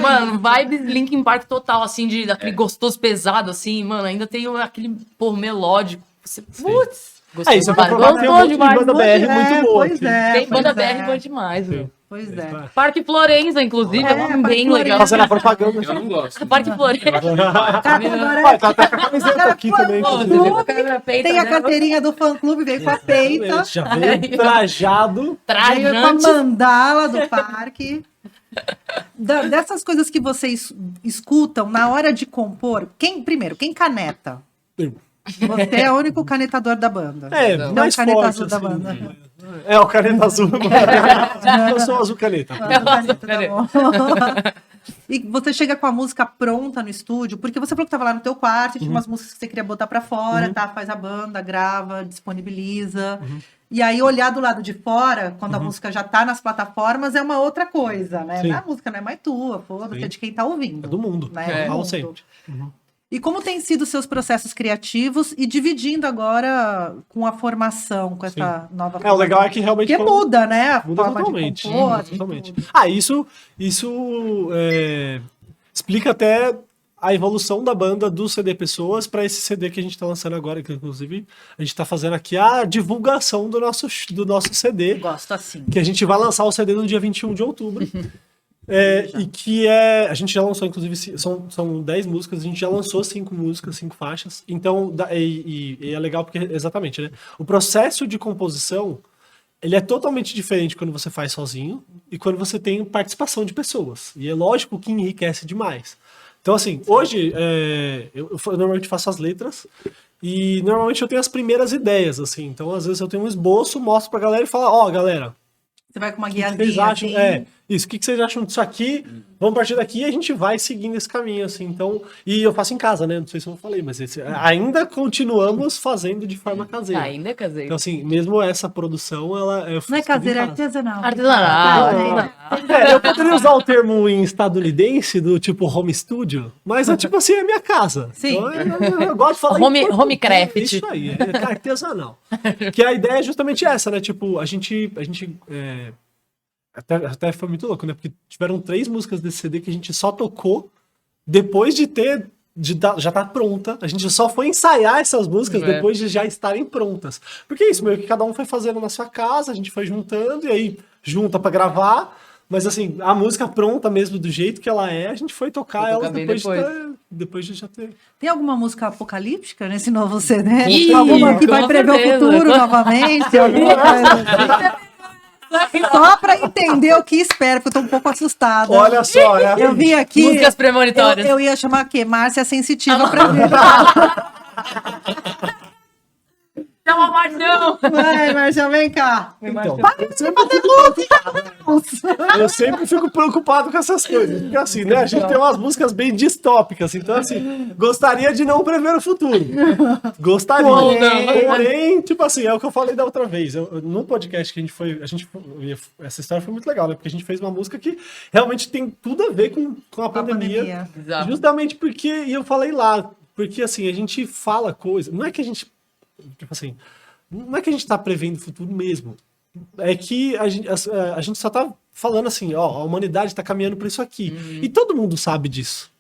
Mano, vibes Linkin Park total, assim, daquele gostoso pesado, assim, mano. Ainda tem aquele, pô, melódico. Você, putz, É, isso é pra demais. provar que tem um monte de demais. banda BR muito boa. Pois assim. é. Tem banda pois BR é. boa demais, meu. Pois é. Parque Florença, inclusive, é, Parque bem Florença. legal. Fazendo a propaganda. Eu não gosto. Parque Florença. Cara, agora Olha, tá até com a camiseta aqui também. Pô, inclusive. você viu o cara na peita, tem a né? carteirinha do fã-clube, veio com a peita, Já veio trajado. veio com a Trajante. mandala do parque. Dessas coisas que vocês escutam na hora de compor, quem caneta? Você é o único canetador da banda. É, Não, mais caneta forte, azul da assim. banda. É, o caneta azul. Eu sou azul caneta. Caneta, tá bom. E você chega com a música pronta no estúdio, porque você falou que tava lá no teu quarto, tinha umas músicas que você queria botar pra fora, tá? Faz a banda, grava, disponibiliza. E aí, olhar do lado de fora, quando a música já tá nas plataformas, é uma outra coisa, né? Sim. A música não é mais tua, foda-se, Sim. é de quem tá ouvindo. É do mundo. Né? É. Do Falo mundo. sempre. E como tem sido os seus processos criativos e dividindo agora com a formação, com essa nova É, o legal é que realmente... Porque muda, né? A Muda forma totalmente. de compor, Totalmente. tudo. Ah, isso explica até a evolução da banda do CD Pessoas para esse CD que a gente tá lançando agora, que inclusive a gente tá fazendo aqui a divulgação do nosso CD, Gosto assim. que a gente vai lançar o CD no dia 21 de outubro. E que a gente já lançou, inclusive, são 10 músicas, a gente já lançou 5 músicas, 5 faixas. Então, e é legal porque, exatamente, né? O processo de composição, ele é totalmente diferente quando você faz sozinho e quando você tem participação de pessoas. E é lógico que enriquece demais. Então, assim, hoje, eu normalmente faço as letras e normalmente eu tenho as primeiras ideias, assim. Então, às vezes eu tenho um esboço, mostro pra galera e falo, ó, galera, Você vai com uma o que guiazinha vocês acham? assim. Isso, o que vocês acham disso aqui? Vamos partir daqui e a gente vai seguindo esse caminho, assim. Então, e eu faço em casa, né? Não sei se eu falei, mas ainda continuamos fazendo de forma caseira. Ainda é caseiro. Então, assim, mesmo essa produção, eu Não é fiz tudo em caseiro, é casa. artesanal. Artesanal. Eu poderia usar o termo em estadunidense do tipo home studio, mas é tipo assim, é minha casa. Sim. Então, eu gosto de falar Home- em português, home craft. Isso aí, é artesanal. Que a ideia é justamente essa, né? Tipo, a gente até foi muito louco, né? Porque tiveram 3 músicas desse CD que a gente só tocou depois já tá pronta. A gente só foi ensaiar essas músicas depois de já estarem prontas. Porque é isso, meio que cada um foi fazendo na sua casa, a gente foi juntando, e aí junta pra gravar, Mas assim, a música pronta mesmo, do jeito que ela é, a gente foi tocar Foi tocar ela bem depois de já ter. Tem alguma música apocalíptica nesse novo CD? Ih, Alguma que com vai prever certeza. o futuro novamente? Alguma coisa assim? Só pra entender o que espera, porque eu tô um pouco assustada. Olha só, é assim. Eu vim aqui. Músicas premonitórias. Eu ia chamar o quê? Márcia Sensitiva pra mim. É uma paixão! Vai, Márcia, vem cá. Então, Música. eu sempre fico preocupado com essas coisas. Porque assim, né? A gente tem umas músicas bem distópicas. Então, assim, gostaria de não prever o futuro. Gostaria. Porém, tipo assim, é o que eu falei da outra vez. No podcast que essa história foi muito legal, né? Porque a gente fez uma música que realmente tem tudo a ver com a pandemia. Exato. Justamente porque, e eu falei lá, porque assim, a gente fala coisa. Não é que a gente. Tipo assim, não é que a gente tá prevendo o futuro mesmo. É que a gente só tá falando assim, ó, a humanidade tá caminhando por isso aqui. E todo mundo sabe disso.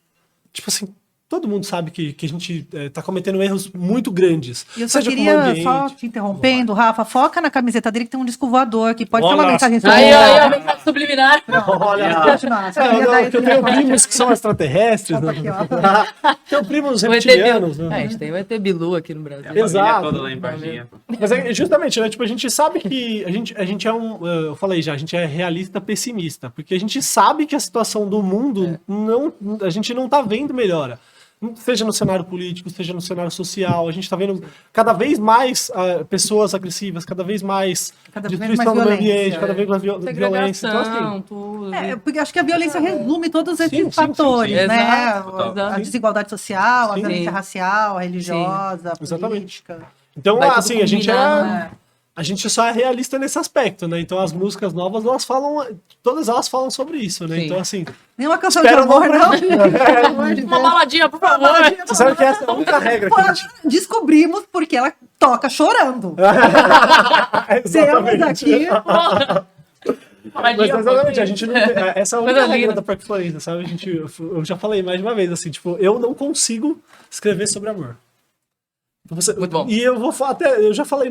Tipo assim, todo mundo sabe que a gente tá cometendo erros muito grandes. E eu só seja com o queria, ambiente, só te interrompendo, Rafa, foca na camiseta dele que tem um disco voador, que pode ter Olha. uma mensagem Aí, subliminar. a mensagem subliminar. Olha, Pode continuar. Só é, queria não, dar que eu esse- tenho primos que são extraterrestres, Opa, né? aqui, ó. Tenho primos O ET reptilianos, Bilu. né? É, a gente tem o ET Bilu aqui no Brasil. Exato. Família toda lá em Varginha. Mas é justamente, né? Tipo, a gente sabe que a gente é eu falei já, a gente é realista pessimista, porque a gente sabe que a situação do mundo a gente não tá vendo melhora. Seja no cenário político, seja no cenário social, a gente tá vendo cada vez mais pessoas agressivas, cada vez mais Cada vez destruição mais do meio ambiente, violência, cada vez mais violência. Então, assim, Segregação, tudo. Porque acho que a violência resume todos esses Sim, sim, fatores, sim, sim. né? Exato, A exato. desigualdade social, a Sim. violência racial, a religiosa, a Exatamente. política. então Vai tudo assim, a gente combinar, a gente só é realista nesse aspecto, né? Então as músicas novas, todas elas falam sobre isso, né? Sim. Então assim, Nenhuma canção de espero amor, não. Uma baladinha, por favor. você sabe que essa é a única regra que a gente... Descobrimos porque ela toca chorando. Temos Exatamente. aqui. Mas exatamente, a gente não tem, essa é a única Coisa regra linda. da Parque Florença, sabe? Eu já falei mais de uma vez, assim, tipo, eu não consigo escrever sobre amor. Muito bom. E eu vou até, eu já falei,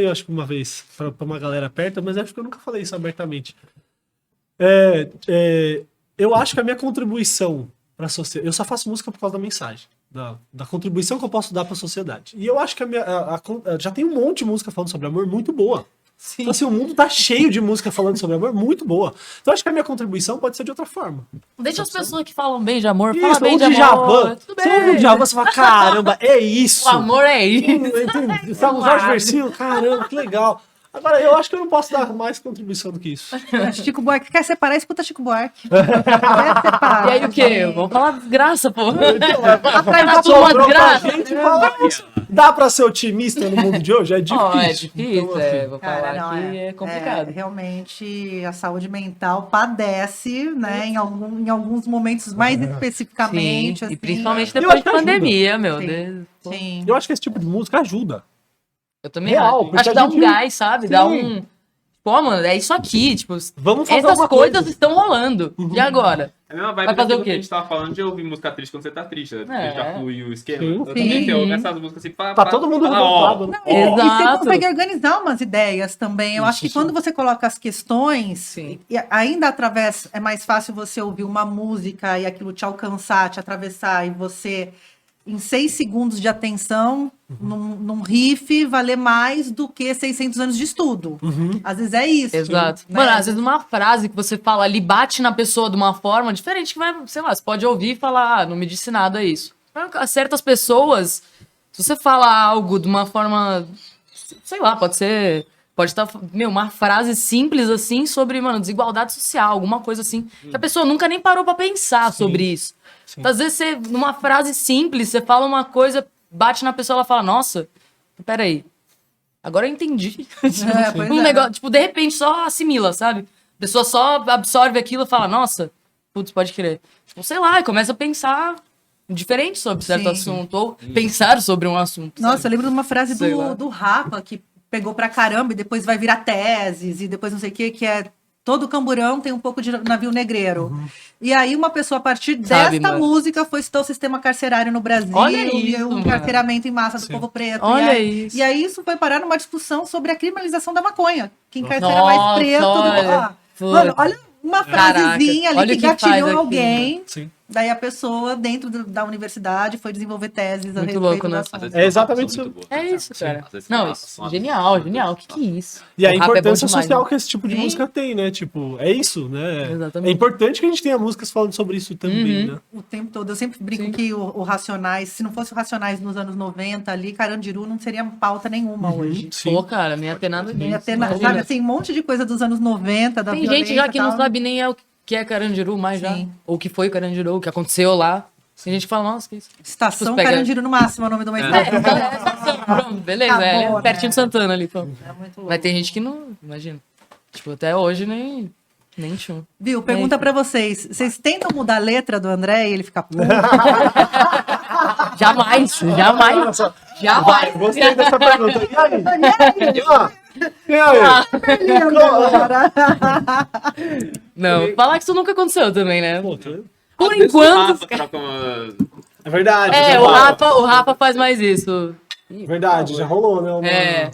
acho que uma vez pra uma galera perto, mas acho que eu nunca falei isso abertamente. Eu acho que a minha contribuição para a sociedade, eu só faço música por causa da mensagem, da contribuição que eu posso dar para a sociedade. E eu acho que já tem um monte de música falando sobre amor muito boa. Sim. Então, assim, o mundo tá cheio de música falando sobre amor muito boa. Então, acho que a minha contribuição pode ser de outra forma. Deixa as pessoas que falam bem de amor, Isso, fala bem o de amor. Djavan. Tudo Você ouve o bem. Djavan, você fala, caramba, é isso. O amor é isso. Entendi. Sabe, o Jorge Versilo, caramba, que legal. Agora, eu acho que eu não posso dar mais contribuição do que isso. Chico Buarque quer separar, escuta Chico Buarque. Quer separar. E aí o quê? Vamos falar desgraça, pô. Atrás tudo uma Sobrou pra desgraça. gente falar isso. Dá pra ser otimista no mundo de hoje? É difícil. Ó, é difícil, Então, assim, vou Cara, falar não, que é complicado. Realmente, a saúde mental padece, né? Em alguns momentos, mais especificamente. Sim, assim. e principalmente Eu depois acho de que ajuda. pandemia, meu Sim. Deus. Pô, Sim. Eu acho que esse tipo de música ajuda. eu também Real, acho. porque Acho que a dá um gente- gás, sabe? Sim. Dá um... Pô, mano, é isso aqui, tipo... Vamos fazer Essas alguma coisas coisa. estão rolando. E agora? É a mesma Vai vibe fazer daquilo o quê? que a gente tava falando de ouvir música triste quando você tá triste, né? Porque É. já flui o esquema. Sim. Eu também Sim. ouve essas músicas assim pra... Tá todo mundo falar, ó, revoltado. Né? E você Exato. consegue organizar umas ideias também. Eu acho que Isso. quando você coloca as questões, Sim. e ainda através, é mais fácil você ouvir uma música e aquilo te alcançar, te atravessar, e você, em 6 segundos de atenção, num riff, valer mais do que 600 anos de estudo. Às vezes é isso. Exato. né? Mano, às vezes uma frase que você fala ali bate na pessoa de uma forma diferente que vai, sei lá, você pode ouvir e falar, não me disse nada isso. A certas pessoas, se você fala algo de uma forma, sei lá, pode estar, uma frase simples assim sobre, mano, desigualdade social, alguma coisa assim, que a pessoa nunca nem parou pra pensar sobre isso. Sim. Então, às vezes você, numa frase simples, você fala uma coisa, bate na pessoa, ela fala, nossa, peraí, agora eu entendi. Pois Um é. negócio, tipo, de repente só assimila, sabe? A pessoa só absorve aquilo e fala, nossa, putz, pode crer. Tipo, sei lá, e começa a pensar diferente sobre certo Sim. assunto, ou pensar sobre um assunto. Nossa, eu sabe? lembro de uma frase Sei lá. do Rapa, que pegou pra caramba e depois vai virar teses, e depois não sei o que é todo camburão tem um pouco de navio negreiro. E aí uma pessoa, a partir Sabe, desta mano. música, foi citar o sistema carcerário no Brasil, Olha e isso, o mano. encarceramento em massa do Sim. povo preto. Olha e aí, isso. E aí isso foi parar numa discussão sobre a criminalização da maconha, que encarcera mais Nossa, preto do que... olha. Ah, mano, olha uma Caraca, frasezinha ali olha que o que faz gatilhou aqui, alguém. Sim. Daí a pessoa, dentro da universidade, foi desenvolver teses a Muito respeito louco, do né? assunto. Às vezes É exatamente são muito boas. É isso, cara. Às vezes Não, são isso, absurdas. genial. Que isso? E a O rap é bom importância demais, social né? que esse tipo de Sim. música tem, né? Tipo, é isso, né? Exatamente. É importante que a gente tenha músicas falando sobre isso também, né? O tempo todo. Eu sempre brinco Sim. que o Racionais, se não fosse o Racionais nos anos 90 ali, Carandiru não seria pauta nenhuma hoje. Sim. Pô, cara, não ia ter nada Não ia disso. ter nada, Imagina. sabe, assim, um monte de coisa dos anos 90, da Tem violência gente já que e não tal. sabe nem o que é Carandiru mais já. Sim. Ou o que foi Carandiru, o que aconteceu lá. Tem gente que fala, nossa, que isso. Estação Tipo, pega- Carandiru no máximo é o nome de uma estação. Pronto, beleza, Acabou, né? pertinho de Santana ali, pô. É muito louco. Mas tem gente que não, imagina. Tipo, até hoje nem chum. Viu, pergunta pra vocês. Vocês tentam mudar a letra do André e ele fica puto? Jamais. Vai, gostei dessa pergunta. E aí? E aí? Não, falar que isso nunca aconteceu também, né? Pô, Por Às vezes o enquanto. Rafa troca uma- é verdade. É, já o Rafa faz mais isso. Verdade, já rolou, né? É.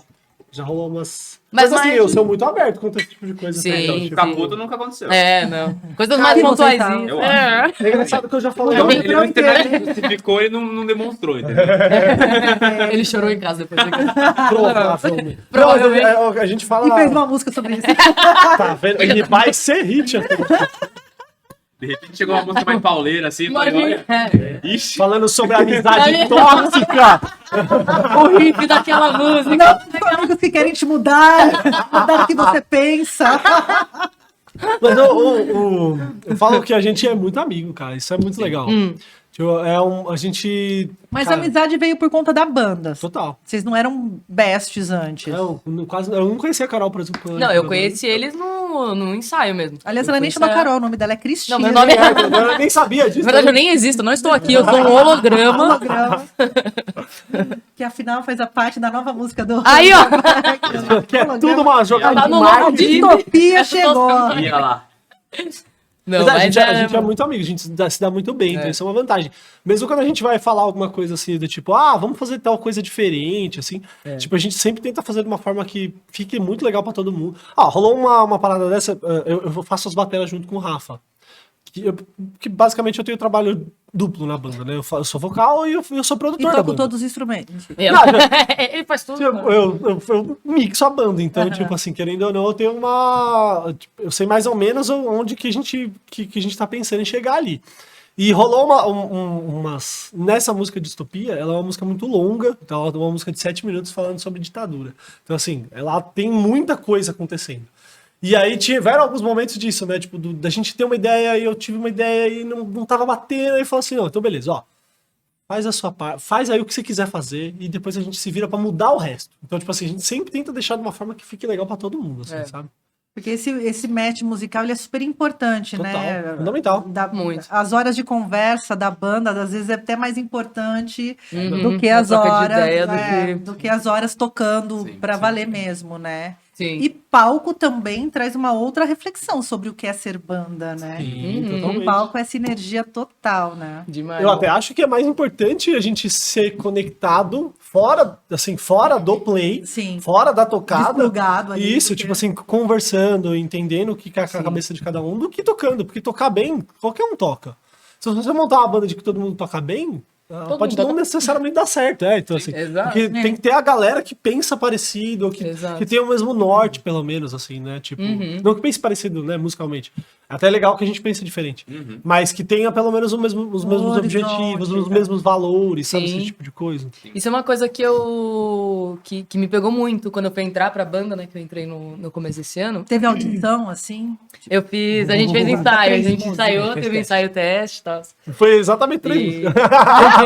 Já rolou umas. Mas Mas assim, mais- eu sou muito aberto quanto a esse tipo de coisa. Sim. também, então, Ficar sim. puto nunca aconteceu. É, não. Coisas Cara, mais e você pontuais. tá? Eu É. É engraçado que eu já falei. Ele, Não, ele internet justificou e não demonstrou, entendeu? Ele chorou em casa depois. Provavelmente. Provavelmente. Não, a gente fala. E fez uma música sobre isso. Tá vendo? Ele vai ser hit. De repente chegou uma música mais pauleira, assim, falei, Imagina. olha, ixi, Falando sobre a amizade tóxica. O riff daquela música. Não, amigos que querem te mudar o que você pensa. Mas eu falo que a gente é muito amigo, cara. Isso é muito legal. Tipo, a gente. Mas cara, a amizade veio por conta da banda. Total. Vocês não eram bestes antes. Eu não conhecia a Carol, por exemplo. Não, eu conheci eles no ensaio mesmo. Aliás, Eu ela fui nem chama ensaiar. Carol, o nome dela é Cristina. Não, meu nome é... Eu nem sabia Na disso. verdade, eu nem existo, eu não estou aqui, eu sou um holograma. Holograma. Que afinal faz a parte da nova música do. Aí, ó. Que é tudo uma jogada Tá de no marketing. novo Disney. Distopia chegou. ia lá. Não, Mas a gente é mano. muito amigo, a gente se dá muito bem, então isso é uma vantagem. Mesmo quando a gente vai falar alguma coisa assim, do tipo, vamos fazer tal coisa diferente, assim. Tipo, a gente sempre tenta fazer de uma forma que fique muito legal pra todo mundo. Rolou uma parada dessa, eu faço as bateras junto com o Rafa. Que basicamente eu tenho trabalho duplo na banda, né? Eu sou vocal e eu sou E produtor da toco banda. todos os instrumentos. Ele faz tudo. Eu mixo a banda, então, tipo assim, querendo ou não, eu tenho uma. Eu sei mais ou menos onde que a gente tá pensando em chegar ali. E rolou umas. Nessa música Distopia, ela é uma música muito longa, então ela é uma música de 7 minutos falando sobre ditadura. Então, assim, ela tem muita coisa acontecendo. E aí tiveram alguns momentos disso, né? Tipo, da gente ter uma ideia e eu tive uma ideia e não tava batendo, e falou assim, não, então beleza, ó. Faz a sua parte, faz aí o que você quiser fazer e depois a gente se vira pra mudar o resto. Então, tipo assim, a gente sempre tenta deixar de uma forma que fique legal pra todo mundo, assim, sabe? Porque esse match musical ele é super importante, Total, né? fundamental. Muito. As horas de conversa da banda, às vezes, é até mais importante do que a as troca de horas. ideia Do que as horas tocando Sim, pra sim. valer mesmo, né? Sim. E palco também traz uma outra reflexão sobre o que é ser banda, né? Totalmente. O palco é sinergia total, né? Demais. Eu até acho que é mais importante a gente ser conectado fora do play, Sim. fora da tocada. Desplugado ali, Isso, porque- tipo assim, conversando, entendendo o que é a cabeça de cada um, do que tocando, porque tocar bem, qualquer um toca. Se você montar uma banda de que todo mundo toca bem, pode mundo não necessariamente dar certo. Então, assim, exato. porque tem que ter a galera que pensa parecido, Exato. que tem o mesmo norte, pelo menos, assim, né? Tipo, não que pense parecido, né, musicalmente. Até é legal que a gente pense diferente. Mas que tenha pelo menos os mesmos horizonte, objetivos, os né? mesmos valores, sabe? Sim. Esse tipo de coisa. Isso é uma coisa que me pegou muito quando eu fui entrar pra banda, né? Que eu entrei no começo desse ano. Teve audição, assim? Eu fiz, a gente fez ensaio, a gente músicas, ensaiou, teve ensaio teste e tal. Foi exatamente 3 E- músicas.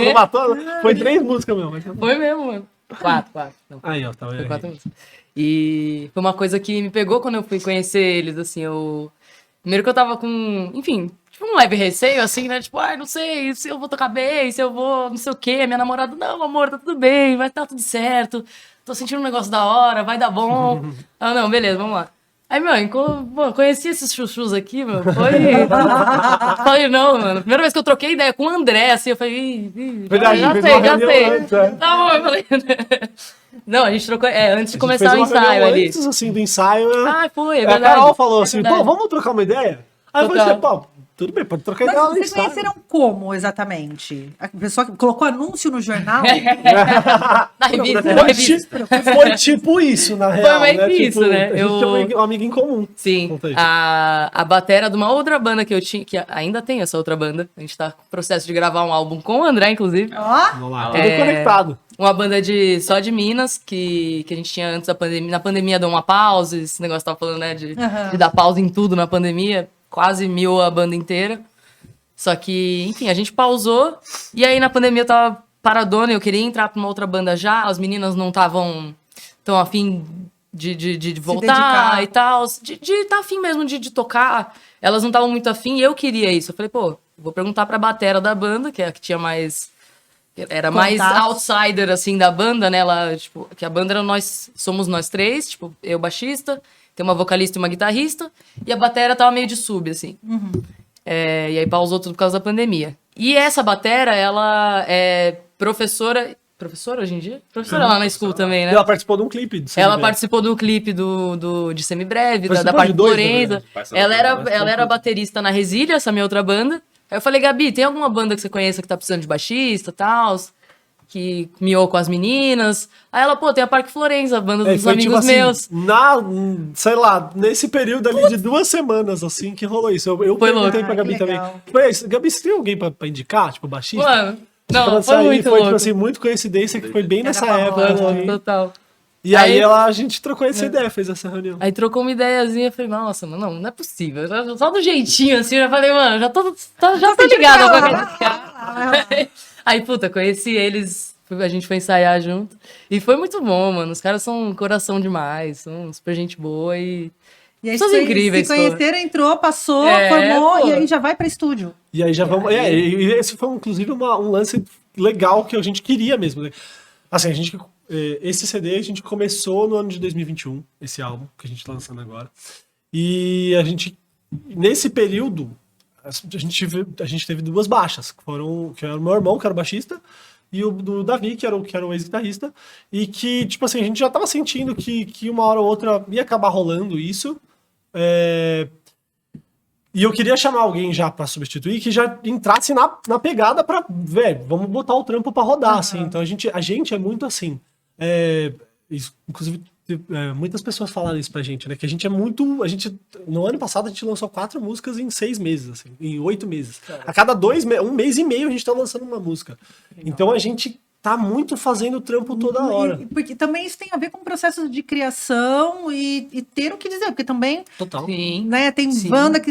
Não matou? Foi 3 músicas mesmo. mas- Foi mesmo, mano. Quatro. Não, Aí, ó, tá foi vendo? 4 músicas. E foi uma coisa que me pegou quando eu fui conhecer eles, assim, primeiro que eu tava com, enfim, tipo um leve receio, assim, né? Tipo, não sei se eu vou tocar bem, se eu vou não sei o quê. Minha namorada, não, amor, tá tudo bem, vai estar tudo certo. Tô sentindo um negócio da hora, vai dar bom. Não, beleza, vamos lá. Aí, conheci esses chuchus aqui, meu, falei, não, mano. Primeira vez que eu troquei ideia com o André, assim, eu falei, Verdade, já fez sei, uma já reunião sei. antes, é. Tá bom, eu falei. Não, a gente trocou, antes de A gente começar fez o uma reunião ensaio ali. Antes, assim, do ensaio, Ah, foi, é a verdade. Carol falou assim, É verdade. pô, vamos trocar uma ideia? Aí eu falei assim, Total. pô, tudo bem, pode trocar Mas ideia lá no vocês Instagram. conheceram como, exatamente? A pessoa que colocou anúncio no jornal? Na revista. Foi, Na revista. foi tipo isso, na real. meio né? que Tipo, isso, né? A gente tem um amigo em comum. Sim, Conta aí. a batera de uma outra banda que eu tinha, que ainda tem essa outra banda. A gente tá no processo de gravar um álbum com o André, inclusive. Ó, Vamos lá, Ah, tudo conectado. Uma banda só de Minas, que a gente tinha antes da pandemia. Na pandemia deu uma pausa, esse negócio tava falando, né, de dar pausa em tudo na pandemia. Quase miou a banda inteira. Só que, enfim, a gente pausou. E aí na pandemia eu tava paradona, eu queria entrar pra uma outra banda já. As meninas não estavam tão afim de voltar dedicar. e tal. De tá afim mesmo de tocar. Elas não estavam muito afim e eu queria isso. Eu falei, pô, vou perguntar pra batera da banda, que é a que tinha mais... Era mais Contatos. outsider, assim, da banda, né? Ela, tipo, que a banda era somos nós três, tipo, eu baixista, tem uma vocalista e uma guitarrista, e a batera tava meio de sub, assim. E aí pausou tudo por causa da pandemia. E essa batera, ela é professora hoje em dia? Professora lá na school também, né? Ela participou de um clipe. Do Ela CBB. participou do clipe de Semibreve, da Participou parte de do dois, na Florença. verdade. Participou Ela era baterista na Resília, essa minha outra banda. Aí eu falei, Gabi, tem alguma banda que você conheça que tá precisando de baixista e tal? Que miou com as meninas. Aí ela, pô, tem a Parque Florença, a banda dos Foi, amigos tipo, assim, meus. sei lá, nesse período ali de 2 semanas, assim, que rolou isso. Eu Foi perguntei louco. pra Gabi que também. legal. Mas, Gabi, você tem alguém pra indicar? Tipo, baixista? Mano, Pra não, foi sair, muito foi louco. tipo assim, muito coincidência que foi bem nessa Era pra época. rolar. assim. Total. E aí, Aí- a gente trocou essa ideia, fez essa reunião. Aí trocou uma ideiazinha, eu falei, nossa, mano, não é possível. Só do jeitinho, assim, eu já falei, mano, já tô ligada com aquele cara. Aí, puta, conheci eles, a gente foi ensaiar junto. E foi muito bom, mano. Os caras são um coração demais, são super gente boa e... E aí Pessoas vocês incríveis, se conheceram, entrou, passou, É, formou pô. e aí já vai pra estúdio. E aí já vamos. E esse foi, inclusive, um lance legal que a gente queria mesmo, né? Assim, esse CD a gente começou no ano de 2021, esse álbum que a gente tá lançando agora. E nesse período, a gente teve 2 baixas, que era o meu irmão, que era o baixista, e o do Davi, que era o ex-guitarrista, e que, tipo assim, a gente já tava sentindo que uma hora ou outra ia acabar rolando isso. E eu queria chamar alguém já pra substituir, que já entrasse na pegada pra, velho, vamos botar o trampo pra rodar, assim. Então a gente é muito assim. Inclusive, muitas pessoas falaram isso pra gente, né? Que a gente no ano passado a gente lançou 4 músicas em 6 meses, assim, em 8 meses. A cada 1 mês e meio a gente tá lançando uma música. Então a gente tá muito fazendo trampo toda hora. Porque também isso tem a ver com o processo de criação e ter o que dizer, porque também, Total. Sim. né, tem Sim. banda que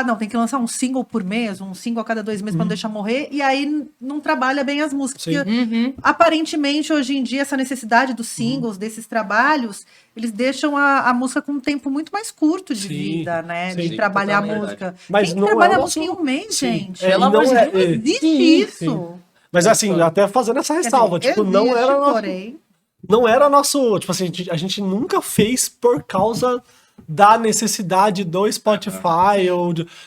não, tem que lançar um single por mês, um single a cada 2 meses pra não deixar morrer, e aí não trabalha bem as músicas. Sim. Porque, aparentemente, hoje em dia, essa necessidade dos singles, desses trabalhos, eles deixam a música com um tempo muito mais curto de Sim, vida, né, sim, de trabalhar a totalmente. música. Mas Quem não trabalha é a o música em nosso- um mês, Sim. gente? É, Pelo e amor não de é- Não Deus. existe Sim, isso. sim. Mas assim, até fazendo essa Quer ressalva, dizer, tipo, não existe, era nosso. porém, Não era nosso. Tipo assim, a gente nunca fez por causa da necessidade do Spotify.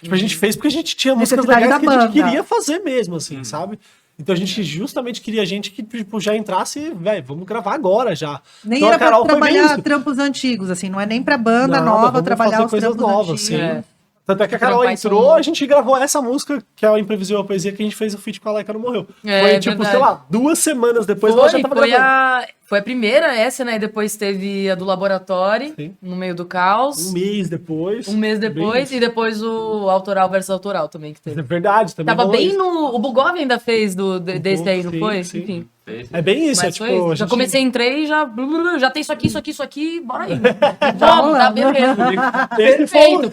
Tipo, a gente fez porque a gente tinha músicas Necessidade legais da que a gente banda. queria fazer mesmo, assim, sabe? Então a gente justamente queria gente que tipo, já entrasse, velho, vamos gravar agora já. nem Então, era a pra Carol foi bem trabalhar isso. trampos antigos, assim, não é nem pra banda Nada, nova vamos trabalhar fazer os coisas trampos novas, antigos. sim. É. Tanto é que a Carol Trampar entrou, som. a gente gravou essa música, que é o Imprevisível Poesia, que a gente fez o feat com a Laika Não Morreu. É, Foi, tipo, verdade. sei lá, 2 semanas depois ela já tava gravando. Foi a primeira essa, né? Depois teve a do Laboratório, Sim. no meio do caos. Um mês depois. Um mês Bem depois, isso. e depois o Autoral versus Autoral também que É teve. verdade, também Tava rolou bem isso. no... O Bugov ainda fez desse aí, não sim, foi? sim. Enfim. É bem isso, Mas tipo, foi isso. a Já gente- comecei, entrei, já tem isso aqui, bora aí. Vamos, tá beleza. Esse Perfeito.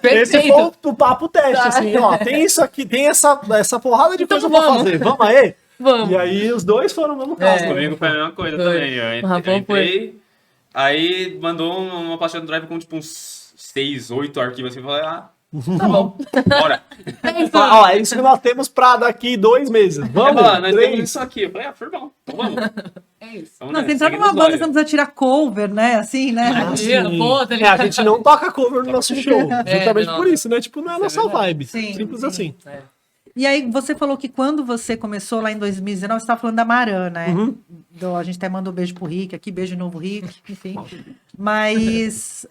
foi o papo teste, assim, ó, tem isso aqui, tem essa porrada de Então coisa pra vamos. fazer, vamos aí? Vamos. E aí os dois foram no mesmo caso. É. Comigo foi a mesma coisa Foi. também. O Rafão Eu entrei, aí mandou uma pasta no Drive com tipo uns 6, 8 arquivos assim. Eu falei, Tá bom. bora. Fala, ó, é isso que nós temos pra daqui 2 meses. Aí Vamos, fala, nós temos 3. isso aqui. Eu falei, foi bom, então vamos. É isso. Vamos Não, nessa, você entrar seguimos numa banda, nós. você não precisa tirar cover, né? Assim, né? Imagina, pô, tá É, ligado? a gente não toca cover no nosso show, justamente não. por isso, né? Tipo, não é a nossa verdade. vibe. Sim, Simples sim. assim. E aí, você falou que quando você começou lá em 2019, você estava falando da Maran, né? A gente até mandou beijo pro Rick aqui, beijo de novo, Rick, enfim. Mas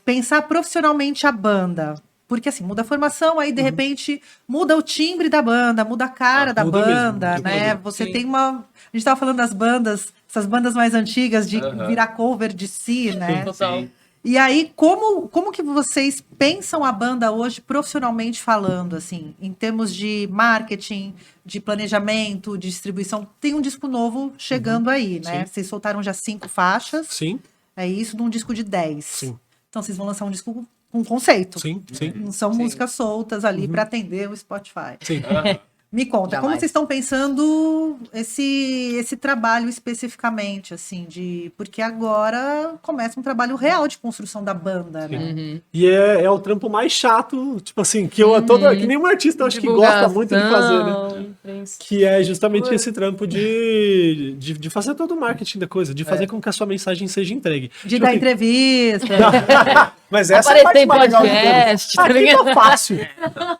pensar profissionalmente a banda, Porque assim, muda a formação, aí de repente muda o timbre da banda, muda a cara da muda mesmo, banda, muda né? mesmo. Você Sim. tem uma. A gente tava falando das bandas, essas bandas mais antigas de Aham. virar cover de si, né? Total. Sim. E aí, como que vocês pensam a banda hoje, profissionalmente falando, assim, em termos de marketing, de planejamento, de distribuição? Tem um disco novo chegando aí, né? Sim. Vocês soltaram já 5 faixas, Sim, é isso, de um disco de 10. Sim. Então, vocês vão lançar um disco com conceito. sim, sim, Não são Sim. músicas soltas ali para atender o Spotify. sim. Aham. Me conta, como Jamais. vocês estão pensando esse trabalho especificamente, assim, porque agora começa um trabalho real de construção da banda, né? Uhum. E é o trampo mais chato, tipo assim, que que nenhum artista eu acho que gosta muito de fazer, né? Divulgação, Que é justamente esse trampo de fazer todo o marketing da coisa, de fazer com que a sua mensagem seja entregue. De Tipo dar assim, entrevista. mas essa é a Aparecer parte em mais legal de podcast, todas. tá Aqui ligado? tá fácil.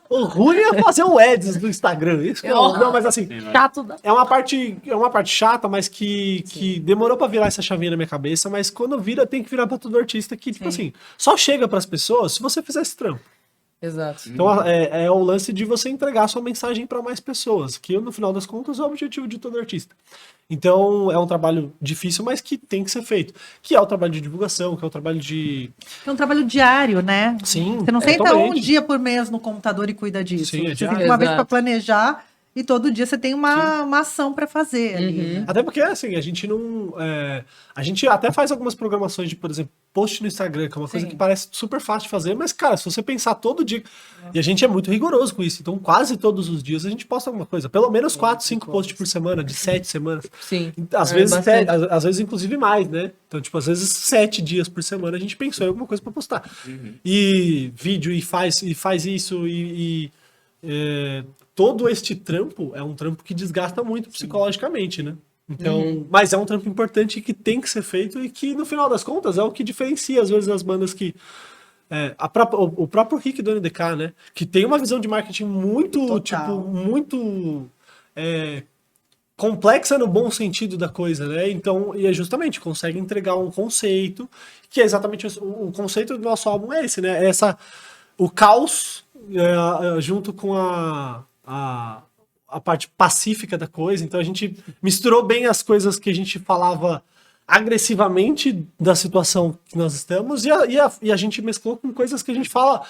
O ruim é fazer o ads do Instagram. Isso que não, mas assim, Chato da... é uma parte chata, mas que demorou pra virar essa chavinha na minha cabeça, mas quando vira, tem que virar pra todo artista que, tipo assim, só chega pras pessoas se você fizer esse trampo. Exato. Então é o lance de você entregar a sua mensagem pra mais pessoas, que no final das contas é o objetivo de todo artista. Então é um trabalho difícil, mas que tem que ser feito. Que é o trabalho de divulgação, que é o trabalho de... É um trabalho diário, né? Sim, Você não senta um totalmente. dia por mês no computador e cuida disso. Sim, é Você diário. tem uma vez Exato. para planejar e todo dia você tem uma ação para fazer ali. Né? Até porque, assim, a gente não... a gente até faz algumas programações de, por exemplo, post no Instagram, que é uma coisa Sim. que parece super fácil de fazer, mas, cara, se você pensar todo dia... E a gente é muito rigoroso com isso, então quase todos os dias a gente posta alguma coisa. Pelo menos 4, 5 posts por semana, de 7 semanas. Sim. Às É vezes, bastante. às vezes, inclusive, mais, né? Então, tipo, às vezes 7 dias por semana a gente pensou em alguma coisa pra postar. E vídeo, e faz isso, todo este trampo é um trampo que desgasta muito psicologicamente, né? Então, mas é um trampo importante que tem que ser feito e que, no final das contas, é o que diferencia, às vezes, as bandas que... o próprio Rick do NDK, né? Que tem uma visão de marketing muito, Total. tipo, muito complexa no bom sentido da coisa, né? Então, e é justamente, consegue entregar um conceito, que é exatamente o conceito do nosso álbum é esse, né? O caos junto com a parte pacífica da coisa. Então a gente misturou bem as coisas que a gente falava agressivamente da situação que nós estamos e a gente mesclou com coisas que a gente fala,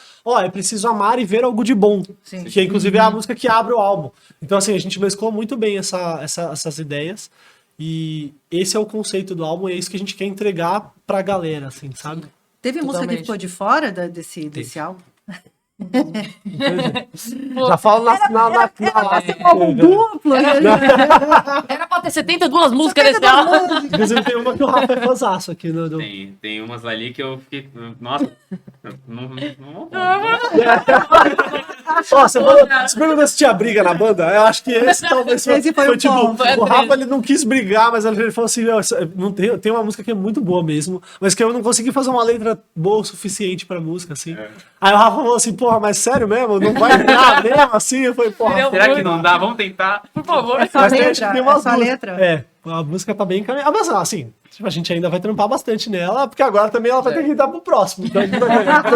é preciso amar e ver algo de bom. Sim. Que inclusive é a música que abre o álbum. Então assim, a gente mesclou muito bem essas ideias e esse é o conceito do álbum, é isso que a gente quer entregar pra galera, assim, sabe? Teve música que Totalmente. ficou de fora desse álbum? Já falo na Álbum duplo? Era pra ter 72 músicas nesse álbum. Inclusive tem uma que o Rafa é fãzaço aqui no... Tem umas ali que eu fiquei. Nossa, não. Você perguntou se tinha briga na banda? Eu acho que esse talvez Esse foi o tipo, ponto. o Rafa ele não quis brigar, mas ele falou assim, não tem uma música que é muito boa mesmo, mas que eu não consegui fazer uma letra boa o suficiente pra música, assim. Aí o Rafa falou assim, porra, mas sério mesmo? Não vai virar mesmo assim? Eu falei, porra... Será que não dá? Vamos tentar. Por favor. Essa Mas letra, acho que tem umas essa duas- letra. A música tá bem encaminhada. Mas assim, tipo, a gente ainda vai trampar bastante nela, porque agora também ela vai ter que dar pro próximo. Então a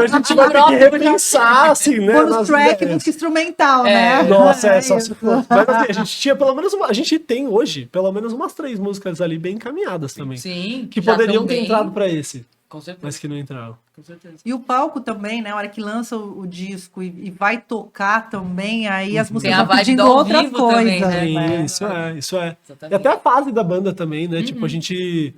gente vai ter que repensar, assim, né? Bônus nas track, ideias. música instrumental, né? Nossa, só se isso. for. Mas assim, a gente tinha pelo menos a gente tem hoje pelo menos umas 3 músicas ali bem encaminhadas também. Sim. Que já poderiam tão ter bem. entrado pra esse, Com certeza. mas que não entraram. Com certeza. E o palco também, né? A hora que lança o disco e vai tocar também, aí as músicas Tem a vão vibe pedindo do ao outras vivo coisas. também, né? Sim, né? isso é. Exatamente. E até a fase da banda também, né? Tipo, a gente.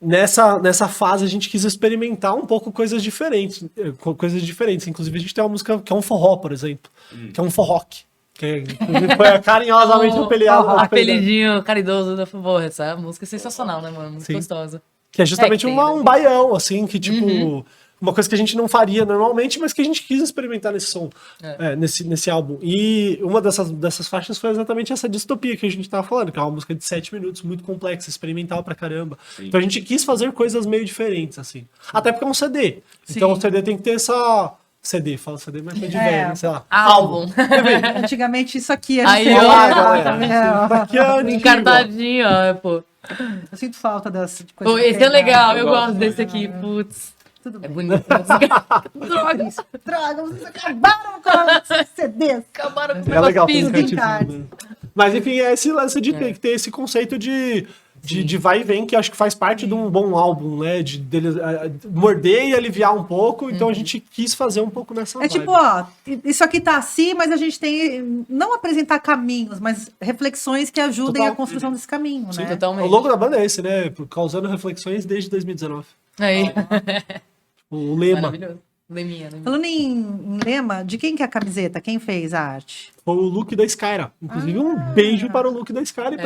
Nessa fase a gente quis experimentar um pouco coisas diferentes. Inclusive, a gente tem uma música que é um forró, por exemplo. Que é um forroque. Que foi carinhosamente apelidado. Apelidinho caridoso da favor. Essa música é sensacional, né, mano? Muito Sim. gostosa. Que é justamente que tem, um né? baião, assim, que tipo. Uma coisa que a gente não faria normalmente, mas que a gente quis experimentar nesse som, nesse álbum. E uma dessas faixas foi exatamente essa distopia que a gente tava falando, que é uma música de 7 minutos, muito complexa, experimental pra caramba. Sim. Então a gente quis fazer coisas meio diferentes, assim. Até porque é um CD. Então Sim. o CD tem que ter essa. fala CD, mas foi de velho, né? Sei lá. Álbum. Antigamente isso aqui Aí, era ó, galera. Daqui a antigo. Encardadinho, ó, pô. Eu sinto falta das coisas. Pô, que esse tem, é legal, Eu eu gosto gosto desse aqui, putz. Tudo É bem. bonito. Droga, isso. Droga, vocês acabaram com os CDs. Acabaram com o É legal negócio ter físico. esse Físico. tipo, né? Mas enfim, é esse lance de ter esse conceito de vai e vem, que acho que faz parte de um bom álbum, né? De dele morder e aliviar um pouco. Então a gente quis fazer um pouco nessa É vibe. tipo, ó, isso aqui tá assim, mas a gente tem, não apresentar caminhos, mas reflexões que ajudem Total. a construção desse caminho, Sim, né? totalmente. O logo da banda é esse, né? Causando reflexões desde 2019. Aí. O lema Maravilhoso. Leminha. Falando em lema, de quem que é a camiseta? Quem fez a arte? foi o look da Skyra. Inclusive, um beijo para o look da Skyra e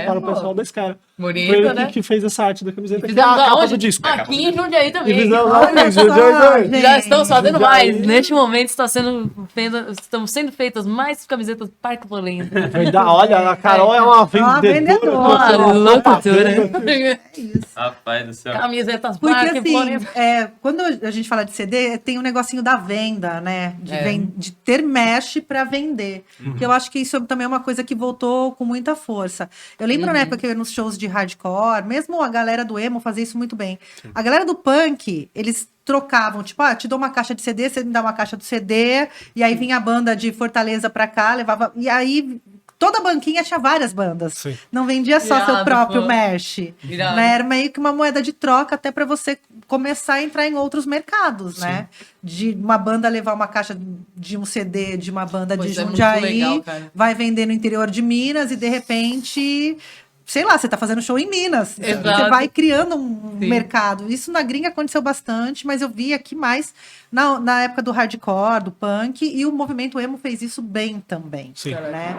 para o pô. pessoal da Skyra. Bonito, Foi ele né? que fez essa arte da camiseta, que é Fizemos a capa aonde? do disco. Aqui em Jundiaí E também. fizemos Olha lá, só, gente. Já estamos fazendo Jundiaí. mais. Neste momento estão sendo feitas mais camisetas Parque Polenta. Verdade. Olha, a Carol é uma vendedora. Uma loucura. É isso. Rapaz do céu. Camisetas Porque Parque assim, Polenta. quando a gente fala de CD, tem um negocinho da venda, né? De, É. de ter mesh para vender. Que eu acho que isso também é uma coisa que voltou com muita força. Eu lembro na época que eu ia nos shows de hardcore, mesmo a galera do emo fazia isso muito bem. A galera do punk, eles trocavam, tipo, te dou uma caixa de CD, você me dá uma caixa do CD, e aí vinha a banda de Fortaleza pra cá, levava. E aí toda banquinha tinha várias bandas. Sim. Não vendia só seu Irado, próprio pô. mesh. Irado. Né? Era meio que uma moeda de troca até para você começar a entrar em outros mercados, né? De uma banda levar uma caixa de um CD de uma banda Pô, de isso é muito Jundiaí, legal, cara. vai vender no interior de Minas e de repente, sei lá, você tá fazendo show em Minas. Exato. Você vai criando um Sim. mercado. Isso na gringa aconteceu bastante, mas eu vi aqui mais na época do hardcore, do punk, e o movimento emo fez isso bem também. Sim. Né?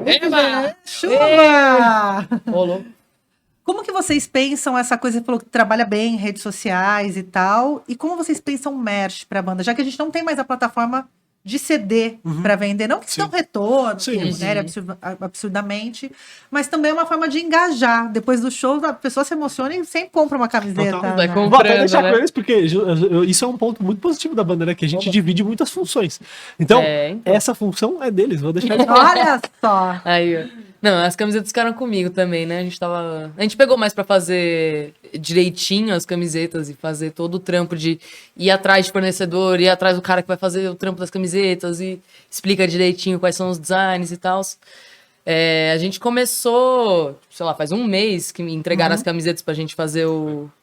Eba! Chuva! Rolou. Como que vocês pensam essa coisa? Você falou que trabalha bem em redes sociais e tal. E como vocês pensam merch para a banda? Já que a gente não tem mais a plataforma de CD para vender. Não que isso Sim. dê um retorno, Sim. que remunere absurdamente, mas também é uma forma de engajar. Depois do show, a pessoa se emociona e sempre compra uma camiseta. Total. Vai né? com- Vou até Comprando, deixar né? com eles, porque isso é um ponto muito positivo da banda, né? Que a gente divide muitas funções. Então, Então. essa função é deles. Vou deixar eles. Olha só. Aí, ó. Não, as camisetas ficaram comigo também, né? A gente pegou mais pra fazer direitinho as camisetas e fazer todo o trampo de ir atrás de fornecedor, ir atrás do cara que vai fazer o trampo das camisetas e explica direitinho quais são os designs e tal. A gente começou, sei lá, faz um mês que me entregaram as camisetas pra gente fazer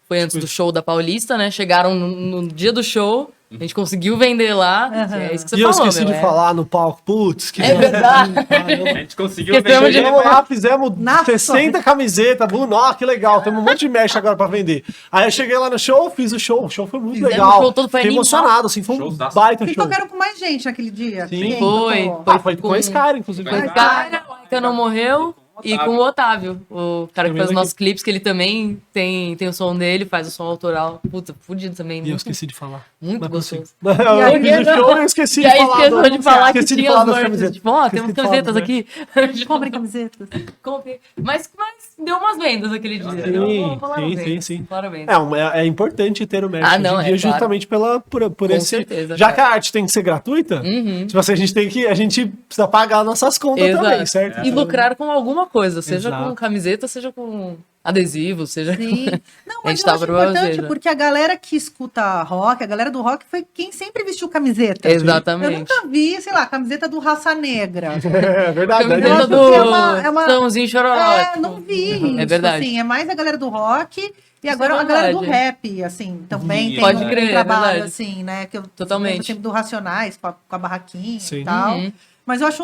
Foi antes do show da Paulista, né? Chegaram no dia do show, a gente conseguiu vender lá. É isso que você E eu falou, esqueci meu, de falar no palco. Putz, que É verdade. A gente conseguiu Esquecemos de- Chegamos lá, fizemos Nossa. 60 camisetas, que legal, temos um monte de merch agora pra vender. Aí eu cheguei lá no show, fiz o show foi muito Fizemos legal. o show todo, foi Fiquei animal. emocionado, assim, foi um Showzaço. baita Vocês show. tocaram com mais gente naquele dia? Sim. Quem Foi. tocou? Foi com a Skyra, inclusive. Foi. O cara, o Aika não morreu. E com o Otávio, o cara que Também faz os daqui. nossos clipes, que ele também tem o som dele, faz o som autoral. Puta, fudido também. E eu Muito, esqueci de falar. muito Não gostoso. consigo. aí, Eu fiz o show e eu esqueci E de aí falar. esqueceu de falar que esqueci de tinha falar as das merchas. camisetas. Tipo, ó, Esqueci temos de falar camisetas das aqui. Comprem camisetas. Comprei. Mas deu umas vendas aquele dia. Sim, Falaram sim, vendas, sim. falaram vendas. É importante ter o merch Ah, hoje não, em dia, é claro. justamente por Com esse... certeza, Já cara. que a arte tem que ser gratuita, tipo assim, a gente precisa pagar nossas contas Exato. também, certo? E lucrar com alguma coisa, seja Exato. com camiseta, seja com adesivo, seja Sim. Não, A mas gente eu tava acho pra importante, fazer, né? porque a galera que escuta rock, a galera do rock foi quem sempre vestiu camiseta. Eu Exatamente. nunca vi, sei lá, camiseta do Raça Negra. É verdade, né? Eu acho Camiseta que do é uma- Sãozinho Chororó. tipo, não vi isso, É verdade. assim, é mais a galera do rock e Isso agora é a galera do verdade. rap, assim, também tem Pode um crer, é trabalho, verdade. assim, né, que eu Totalmente. lembro sempre do Racionais, com a barraquinha Sim. e tal. Uhum. Mas eu acho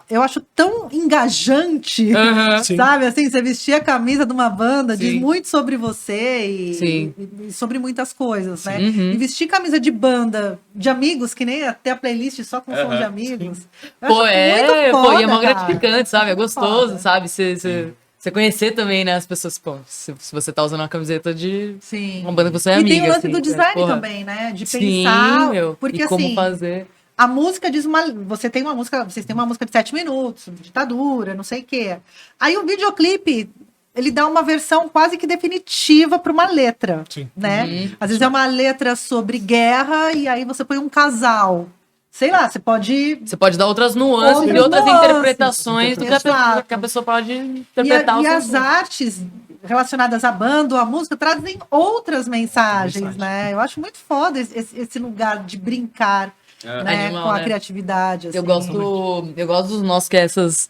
eu acho tão engajante, Aham. Sim. sabe? Assim, você vestir a camisa de uma banda diz Sim. muito sobre você Sim. e sobre muitas coisas, né? Uhum. E vestir camisa de banda, de amigos, que nem até a playlist só com som de amigos. eu Pô, acho muito e é foda, mó cara. gratificante, sabe? É gostoso, foda. sabe? Você conhecer também, né, as pessoas, pô, se você tá usando uma camiseta de Sim. uma banda que você é E amiga. tem o lance assim, do design porra. também, né? De Sim, pensar. meu. Porque E como assim, fazer. a música diz uma. Vocês têm uma música de 7 minutos, ditadura, não sei o quê. Aí o videoclipe, ele dá uma versão quase que definitiva para uma letra. Sim. Né? Uhum. Às vezes é uma letra sobre guerra, e aí você põe um casal. Sei lá, você pode. Você pode dar outras nuances Outras e outras nuances. interpretações do que Exato. que a pessoa pode interpretar E o as seu. artes, relacionadas à banda, à música, trazem outras mensagens, né? Eu acho muito foda esse lugar de brincar, né, Animal, com a né? criatividade. Assim. Eu gosto dos nossos, que é essas...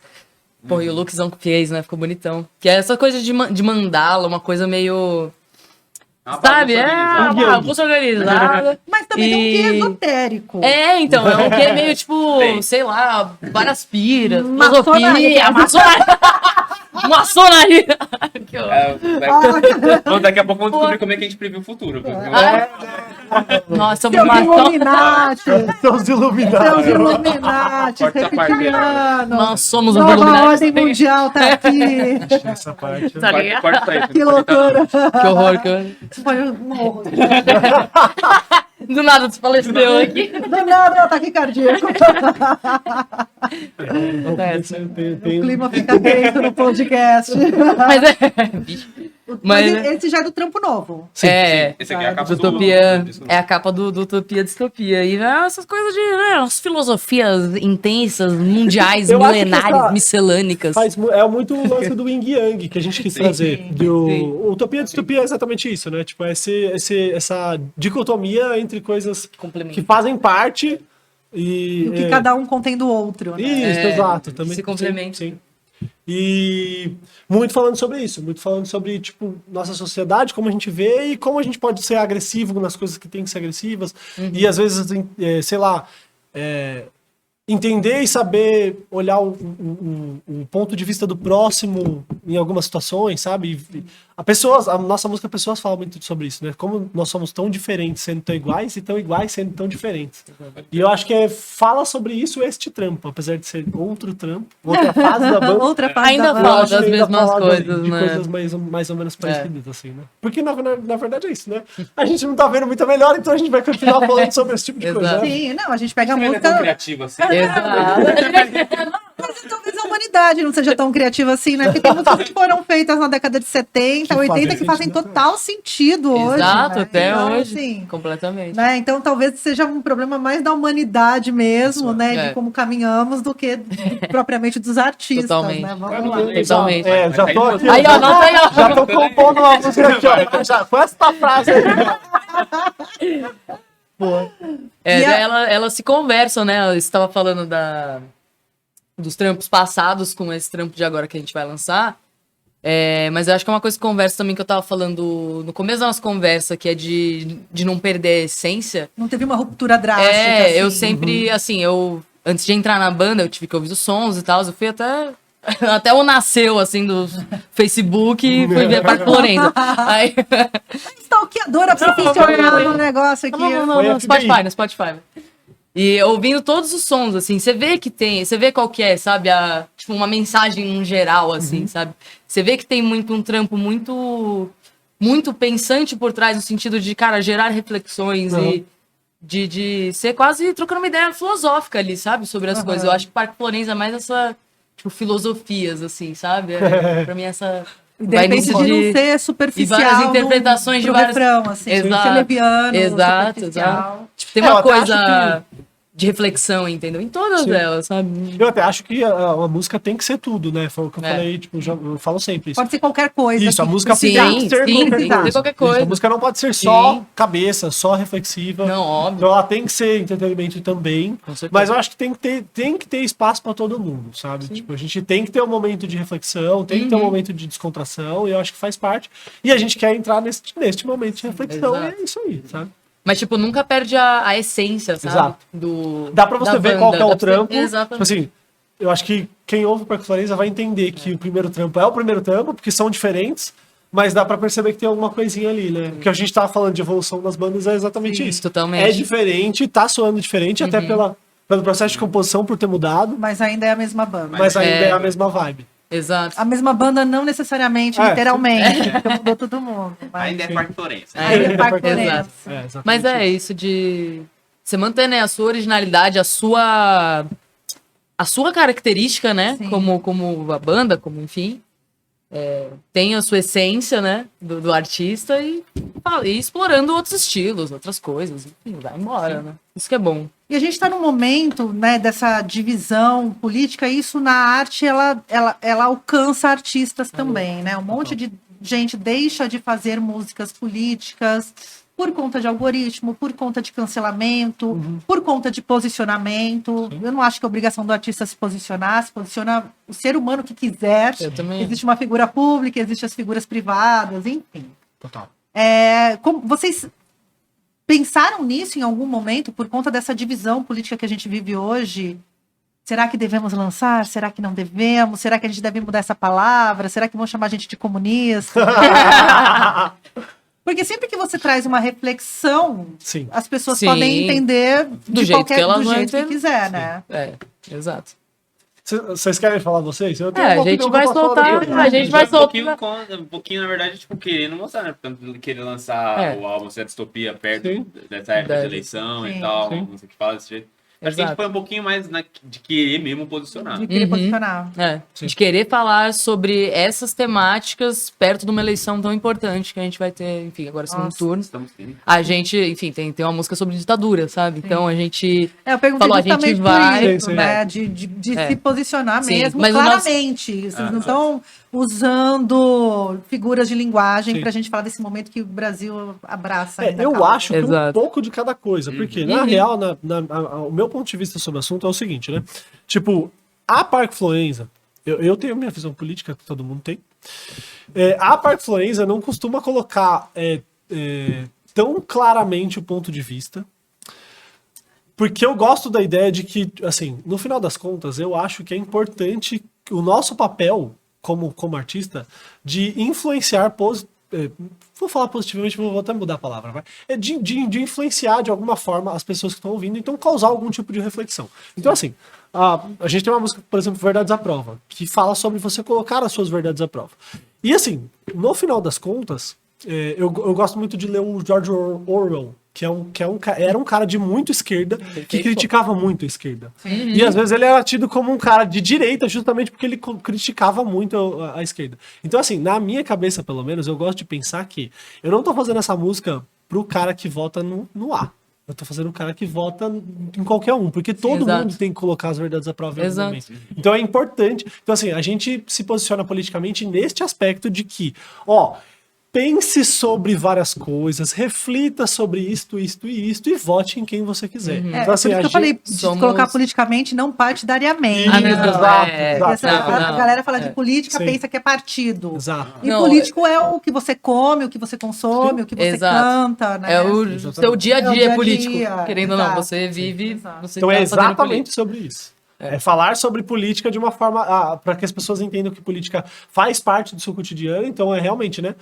Pô, e o lookzão que fez, né? Ficou bonitão. Que é essa coisa de mandala, uma coisa meio... Uma Sabe? bagunça É organizada. uma bagunça organizada. Mas também tem um quê esotérico. Então, é um que é meio tipo, Tem. sei lá, várias piras, Maçonaria. filosofia, maçonaria. Maçonaria. Que horror. Então, daqui a pouco vamos descobrir como é que a gente previu o futuro. Nossa, Seus maçom. Illuminati, Seus iluminados. seus Illuminati, Corta essa parte aí. reptilianos. Nós somos os Nova iluminados. ordem mundial tá aqui. Essa parte. Tá ligado? Corta isso aí. Que loucura. Que horror, que horror. Isso foi um horror. Do nada tu faleceu aqui. Do nada, ataque cardíaco. Acontece. O clima fica tenso no podcast. Mas Mas Mas- esse já é do trampo novo. é, Esse aqui é a capa Utopia, do... é a capa do Utopia Distopia. E essas coisas de as filosofias intensas, mundiais, Eu acho que milenares, essa- miscelânicas. É muito o lance do Yin Yang que a gente quis trazer. sim. Utopia e distopia é exatamente isso, né? Tipo, essa dicotomia entre coisas Complemento. que fazem parte e... O que cada um contém do outro. Né? Isso, É, exato. Também, se complementam. Sim, sim. E muito falando sobre isso, muito falando sobre, tipo, nossa sociedade, como a gente vê e como a gente pode ser agressivo nas coisas que tem que ser agressivas. E às vezes, sei lá, entender e saber olhar o ponto de vista do próximo em algumas situações, sabe? E a nossa música Pessoas fala muito sobre isso, né? Como nós somos tão diferentes sendo tão iguais e tão iguais sendo tão diferentes. E eu acho que fala sobre isso este trampo, apesar de ser outro trampo, outra fase da banda. Outra parte Ainda da Eu fala banda. acho que das ainda mesmas fala coisas, de né? coisas mais ou menos parecidas, assim, né? Porque na verdade é isso, né? A gente não tá vendo muito melhor, então a gente vai continuar falando sobre esse tipo de coisa. Exato. Né? Sim, não, a gente pega a Ele é tão música. criativo assim. Exato. Mas talvez a humanidade não seja tão criativa assim, né? Porque tem músicas que foram feitas na década de 70, Que 80, fazem que fazem sentido total sentido hoje. Exato, né? até Então, hoje. assim, Completamente. né? Então talvez seja um problema mais da humanidade mesmo, né? É. De como caminhamos do que propriamente dos artistas. Totalmente. Né? Vamos lá. Totalmente. Já tô aqui. Aí, ó, não tem, ó. Já tô compondo uma música aqui, ó. Já, com essa frase aí. É, E a- elas se conversam, né? Você estava falando dos trampos passados com esse trampo de agora que a gente vai lançar. É, mas eu acho que é uma coisa que conversa também que eu tava falando no começo da nossa conversa, que é de não perder a essência. Não teve uma ruptura drástica. assim. Eu sempre, assim, antes de entrar na banda, eu tive que ouvir os sons e tal. Eu fui até o nasceu, assim, do Facebook e fui ver Parque Florença. Aí, Stalkeadora profissional no negócio aqui. Foi no FBI. Spotify. E ouvindo todos os sons, assim, você vê qual que é, sabe? Tipo, uma mensagem num geral, assim, sabe? Você vê que tem um trampo muito, muito pensante por trás, no sentido de, cara, gerar reflexões e de ser quase trocando uma ideia filosófica ali, sabe? Sobre as coisas. Eu acho que Parque Florença é mais essa, tipo, filosofias, assim, sabe? Pra mim, essa... De repente de não ser superficial. e várias interpretações do de várias... refrão, assim. Exato. Ser leviano, Exato, superficial. exato. Tipo, tem Eu uma até coisa acho de reflexão, entendeu? Em todas Sim. elas, sabe? Eu até acho que a música tem que ser tudo, né? Foi o que eu É. falei, tipo, eu falo sempre isso. Pode ser qualquer coisa. Isso, a que música precisar. tem que ser sim, qualquer tem que coisa. ser qualquer Isso, coisa. a música não pode ser só Sim. cabeça, só reflexiva. Não, óbvio. Então ela tem que ser entretenimento também. Com certeza. Mas eu acho que tem que ter espaço para todo mundo, sabe? Tipo, a gente tem que ter um momento de reflexão, tem que ter um momento de descontração, e eu acho que faz parte. E a gente quer entrar neste momento de reflexão, Exato. e é isso aí, sabe? Mas, tipo, nunca perde a essência, sabe? Exato. Dá pra você da ver banda, qual que é dá o pra você- trampo. Tipo Exatamente. assim, eu acho que quem ouve o Parque Florença vai entender que o primeiro trampo é o primeiro trampo, porque são diferentes, mas dá pra perceber que tem alguma coisinha ali, né? Porque a gente tava falando de evolução das bandas, é exatamente Sim, isso. totalmente. É diferente, tá soando diferente, até pelo processo de composição por ter mudado, Mas ainda é a mesma banda. mas ainda É. é a mesma vibe. Exato. A mesma banda não necessariamente, É, literalmente, porque mudou todo mundo. Mas Ainda é Parque Florença. ainda é Parque Exato. Florença. Exatamente Mas é isso de você manter, né, a sua originalidade, a sua característica, né? Sim. Como a banda, como enfim. Tem a sua essência, né? Do artista e explorando outros estilos, outras coisas. Enfim, vai embora, né? Isso que é bom. E a gente está num momento, né, dessa divisão política, e isso na arte ela alcança artistas também, né? Um monte de gente deixa de fazer músicas políticas por conta de algoritmo, por conta de cancelamento, por conta de posicionamento. Eu não acho que é obrigação do artista se posicionar, se posiciona o ser humano que quiser. Eu também. Existe uma figura pública, existem as figuras privadas, enfim. Total. Vocês pensaram nisso em algum momento, por conta dessa divisão política que a gente vive hoje? Será que devemos lançar? Será que não devemos? Será que a gente deve mudar essa palavra? Será que vão chamar a gente de comunista? Porque sempre que você traz uma reflexão, Sim. as pessoas Sim. podem entender Do jeito que elas do vão jeito que entender. quiser, né? Exato. Vocês querem falar vocês? Eu tenho A uma gente opinião vai que eu posso falar soltar, depois. a gente vai soltar. Um pouquinho, na verdade, tipo, querendo mostrar, né? Tanto querer lançar o álbum Certa Distopia perto Sim. dessa época de Sim. eleição Sim. e tal, Sim. não sei o que fala desse jeito. Acho que a gente Exato. foi um pouquinho mais de querer mesmo posicionar. De querer Uhum. posicionar. Sim. De querer falar sobre essas temáticas perto de uma eleição tão importante que a gente vai ter, enfim, agora segundo Nossa. turno. Estamos tendo. A gente, enfim, tem uma música sobre ditadura, sabe? Então a gente. Eu perguntei Falou, a gente justamente vai- por isso, Sim, sim. né? De É. se posicionar Sim, mesmo, mas o nosso- claramente. Vocês não estão usando figuras de linguagem Sim. pra gente falar desse momento que o Brasil abraça. ainda Eu calma. acho que um Exato. pouco de cada coisa. Porque, na real, o meu ponto de vista sobre o assunto é o seguinte, né? Tipo, a Parkfluenza, eu tenho minha visão política, que todo mundo tem. A Parkfluenza não costuma colocar tão claramente o ponto de vista. Porque eu gosto da ideia de que, assim, no final das contas, eu acho que é importante o nosso papel como artista de influenciar vou falar positivamente, vou até mudar a palavra, vai. De influenciar de alguma forma as pessoas que estão ouvindo, então causar algum tipo de reflexão. Então, assim, a gente tem uma música, por exemplo, Verdades à Prova, que fala sobre você colocar as suas verdades à prova. E, assim, no final das contas, eu gosto muito de ler o George Orwell, era um cara de muito esquerda, que criticava muito a esquerda. E às vezes ele era tido como um cara de direita, justamente porque ele criticava muito a esquerda. Então, assim, na minha cabeça, pelo menos, eu gosto de pensar que eu não tô fazendo essa música pro cara que vota no A. Eu tô fazendo o cara que vota em qualquer um, porque todo exato. mundo tem que colocar as verdades à prova em algum Exato. momento. Então é importante. Então, assim, a gente se posiciona politicamente neste aspecto de que, ó, pense sobre várias coisas, reflita sobre isto e vote em quem você quiser. Por Então, assim, isso que eu falei de somos- colocar politicamente, não partidariamente. Isso, não, exato, é. exato. Essa- Não, a não. galera fala de política, Sim. pensa que é partido. Exato. E Não, político é o que você come, o que você consome, o que você Exato. canta, né? É o Exatamente. seu dia a É o dia dia a político. dia, Querendo ou não, exato. você vive. Exato. Você Então tá é fazendo exatamente política. sobre isso. É falar sobre política de uma forma para que as pessoas entendam que política faz parte do seu cotidiano. Então é realmente, né?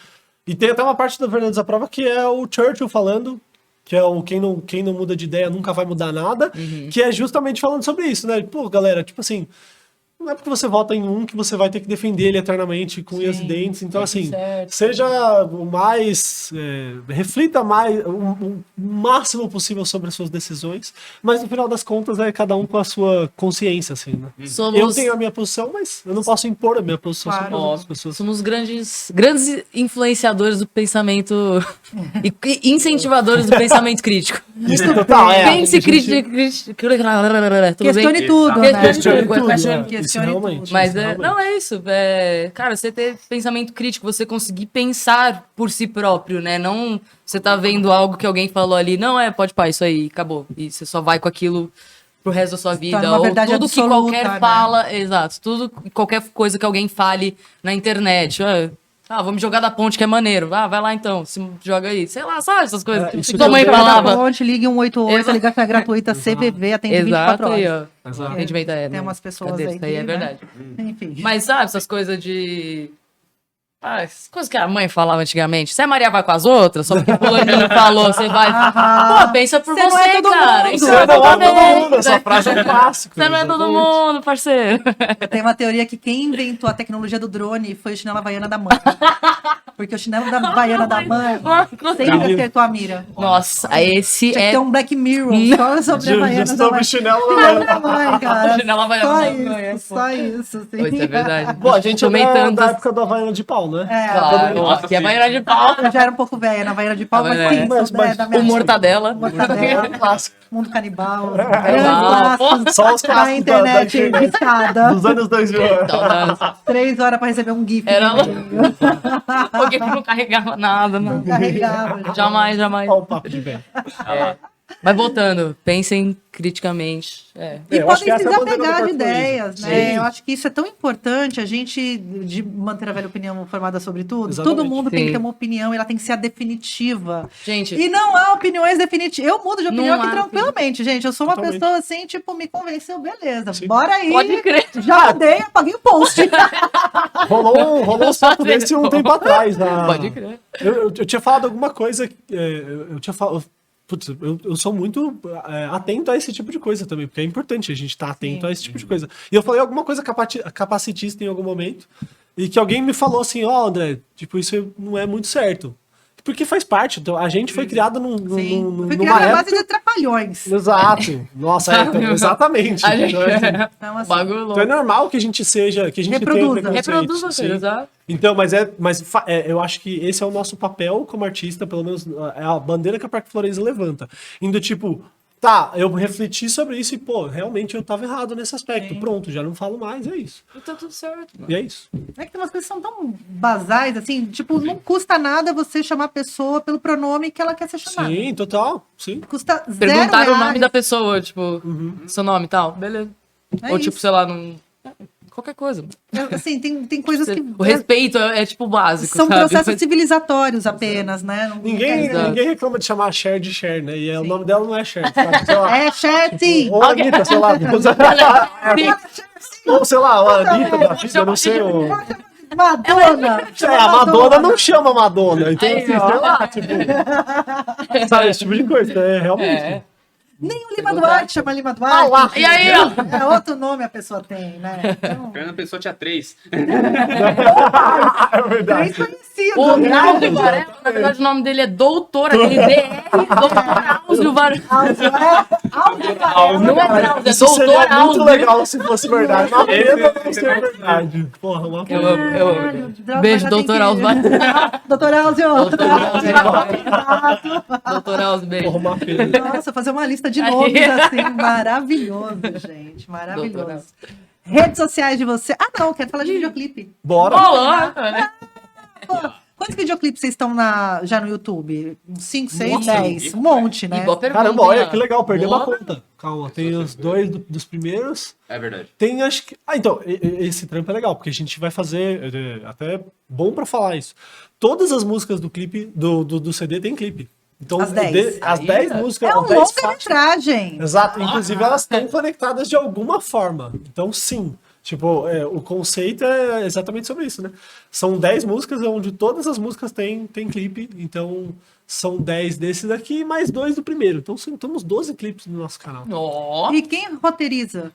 E tem até uma parte da Verdades à Prova que é o Churchill falando, que é o quem não muda de ideia nunca vai mudar nada, que é justamente falando sobre isso, né? Pô, galera, tipo assim, não é porque você vota em um que você vai ter que defender ele eternamente com unhas e dentes. Então, assim, certo. seja o mais. Reflita mais, o máximo possível sobre as suas decisões, mas no final das contas é cada um com a sua consciência, assim, né? Somos, Eu tenho a minha posição, mas eu não posso impor a minha posição Claro. sobre as outras pessoas. somos grandes influenciadores do pensamento e incentivadores do pensamento crítico. Isso total, Pense a gente- crítico. Tudo bem? Questione tudo, né? Questione tudo, né? Questione Isso realmente. tudo. Mas isso realmente. não é isso. Cara, você ter pensamento crítico, você conseguir pensar por si próprio, né? Não você tá vendo algo que alguém falou ali, não pode pá, isso aí, acabou. E você só vai com aquilo pro resto da sua vida. torna uma Ou verdade tudo absoluta, que qualquer né? fala, exato, qualquer coisa que alguém fale na internet. Vamos jogar da ponte que é maneiro. Vai lá então, se joga aí. Sei lá, sabe essas coisas É, isso que tua mãe que eu- falava. Ponte, ligue 188, Exato. a ligação é gratuita, CVV, atende 24 Exato horas. aí, ó. Exato. Atendimento Tem né? umas pessoas Cadê? aí Isso aí é que, verdade. Enfim. Mas sabe, essas coisas de. Essas coisas que a mãe falava antigamente. Se a Maria vai com as outras, só porque o fulano falou, você vai. Pô, pensa por Você não você, é todo cara. mundo. Isso Você não é todo exatamente. mundo, essa frase é um clássico. Você não é todo exatamente. mundo, parceiro. Tem uma teoria que quem inventou a tecnologia do drone foi o chinelo havaiana da mãe. Porque o chinelo da havaiana da mãe sempre acertou a mira. Nossa, esse Tinha que é. ter um Black Mirror só sobre a havaiana da Sobre mãe. o chinelo. Chinelo da mãe, cara. Chinelo havaiana Só da mãe, isso, só isso. Sim. Pois é verdade. Bom, a gente é Tomei da tantas. época da Havaiana de pau, né? É, Claro, que é sim. baiana de pau. eu já era um pouco velha na havaiana de pau, mas sim, Mas- isso, né, da minha O mortadela. Mortadela, Clássico. Mundo Canibal, Canibal, grandes clássicos Só os da clássicos internet escada. dos anos 2000. Saudades. 3 horas pra receber um GIF. Era no e-mail. Ô, Porque não carregava nada, Não não. carregava. Jamais. Olha o papo de velho. Mas voltando, pensem criticamente. E eu acho que podem essa se é a bandeira do desapegar de corporatismo. ideias, né? Sim. Eu acho que isso é tão importante, a gente, de manter a velha opinião formada sobre tudo. Exatamente. Todo mundo tem que Sim. ter uma opinião e ela tem que ser a definitiva. Gente, E não há opiniões definitivas. Eu mudo de opinião Não aqui há tranquilamente, gente. Eu sou uma Totalmente. pessoa assim, tipo, me convenceu, beleza. Sim. Bora aí. pode crer. Já mandei, apaguei o post. Rolou um papo desse um tempo atrás. Pode crer. Eu tinha falado alguma coisa. Eu tinha falado. Putz, eu sou muito atento a esse tipo de coisa também, porque é importante a gente estar atento a esse tipo de coisa. E eu falei alguma coisa capacitista em algum momento, e que alguém me falou assim: ó, André, tipo, isso não é muito certo. Porque faz parte. Então, a gente foi criado Sim. Fui numa criada na base época. de trapalhões. Exato. Nossa, exatamente. A gente... Então, assim, Bagulho Então é louco. normal que a gente seja, que a gente Reproduza. tenha preconceito. Reproduz você, sim. exato. Então, eu acho que esse é o nosso papel como artista, pelo menos é a bandeira que a Parque Flores levanta. Indo tipo, tá, eu refleti sobre isso e, pô, realmente eu tava errado nesse aspecto. Pronto, já não falo mais, é isso. E tá tudo certo, mano. E é isso. É que tem umas coisas que são tão basais, assim, tipo, não custa nada você chamar a pessoa pelo pronome que ela quer ser chamada. Sim, total, sim. Custa zero Perguntaram o nome reais. da pessoa, tipo, seu nome e tal, beleza. É Ou tipo, isso. sei lá, não... qualquer coisa. Assim, tem coisas que O respeito é tipo básico, são sabe? processos civilizatórios apenas, né? Não- Ninguém, Exato. ninguém reclama de chamar a Cher de Cher, né? E o nome dela não é Cher, sabe? Sei lá. É, chefe! Ou a Anitta, sei lá. Ou sei lá, a Anitta da vida, eu não sei. Madonna! A Madonna não chama Madonna. Então, Aí, assim, ó. sei lá, tipo. Sabe, esse tipo de coisa. É realmente. É. Nem o Lima Duarte chama Lima Duarte. Ah lá. E aí, ó. É outro nome a pessoa tem, né? Então, Fernanda Pessoa tinha 3. É verdade. bem conhecido. O né? Drauzio Varela, na verdade o nome dele é Doutor, aquele DR, Doutor Áuzio Varela. Não é Drauzio, é Isso Doutor seria muito Áuzio. legal se fosse verdade. Uma pena não ser verdade. Porra, uma Eu pena. amo, eu amo. Droga, Beijo, já Doutor tem que- Áuzio Varela. Doutor Áuzio. Doutor Áuzio. Doutor Áuzio, Porra, beijo. uma pena. Nossa, fazer uma lista de nomes assim, maravilhoso, gente. Doutor Maravilhoso. Áuzio. Redes sociais de você. Ah, não, quero falar de videoclipe. Bora. Rolou, né? Pô, quantos videoclipes vocês estão já no YouTube? 5, 6, Nossa, 10? e- Um monte, né? E boa pergunta, Caramba, olha hein, que legal, perdemos a Boa. conta. Calma, tem os dois dos primeiros. É verdade. Tem, acho que. Ah, então, esse trampo é legal, porque a gente vai fazer. Até bom pra falar isso. Todas as músicas do clipe, do CD tem clipe. Então, As 10. As Aí, 10 é. músicas. É as um 10 faixas. longa-metragem. Exato, inclusive elas estão conectadas de alguma forma. Então, sim. Tipo, o conceito é exatamente sobre isso, né? São 10 músicas onde todas as músicas têm clipe. Então, são 10 desses daqui mais 2 do primeiro. Então, temos 12 clipes no nosso canal. Ó. E quem roteiriza?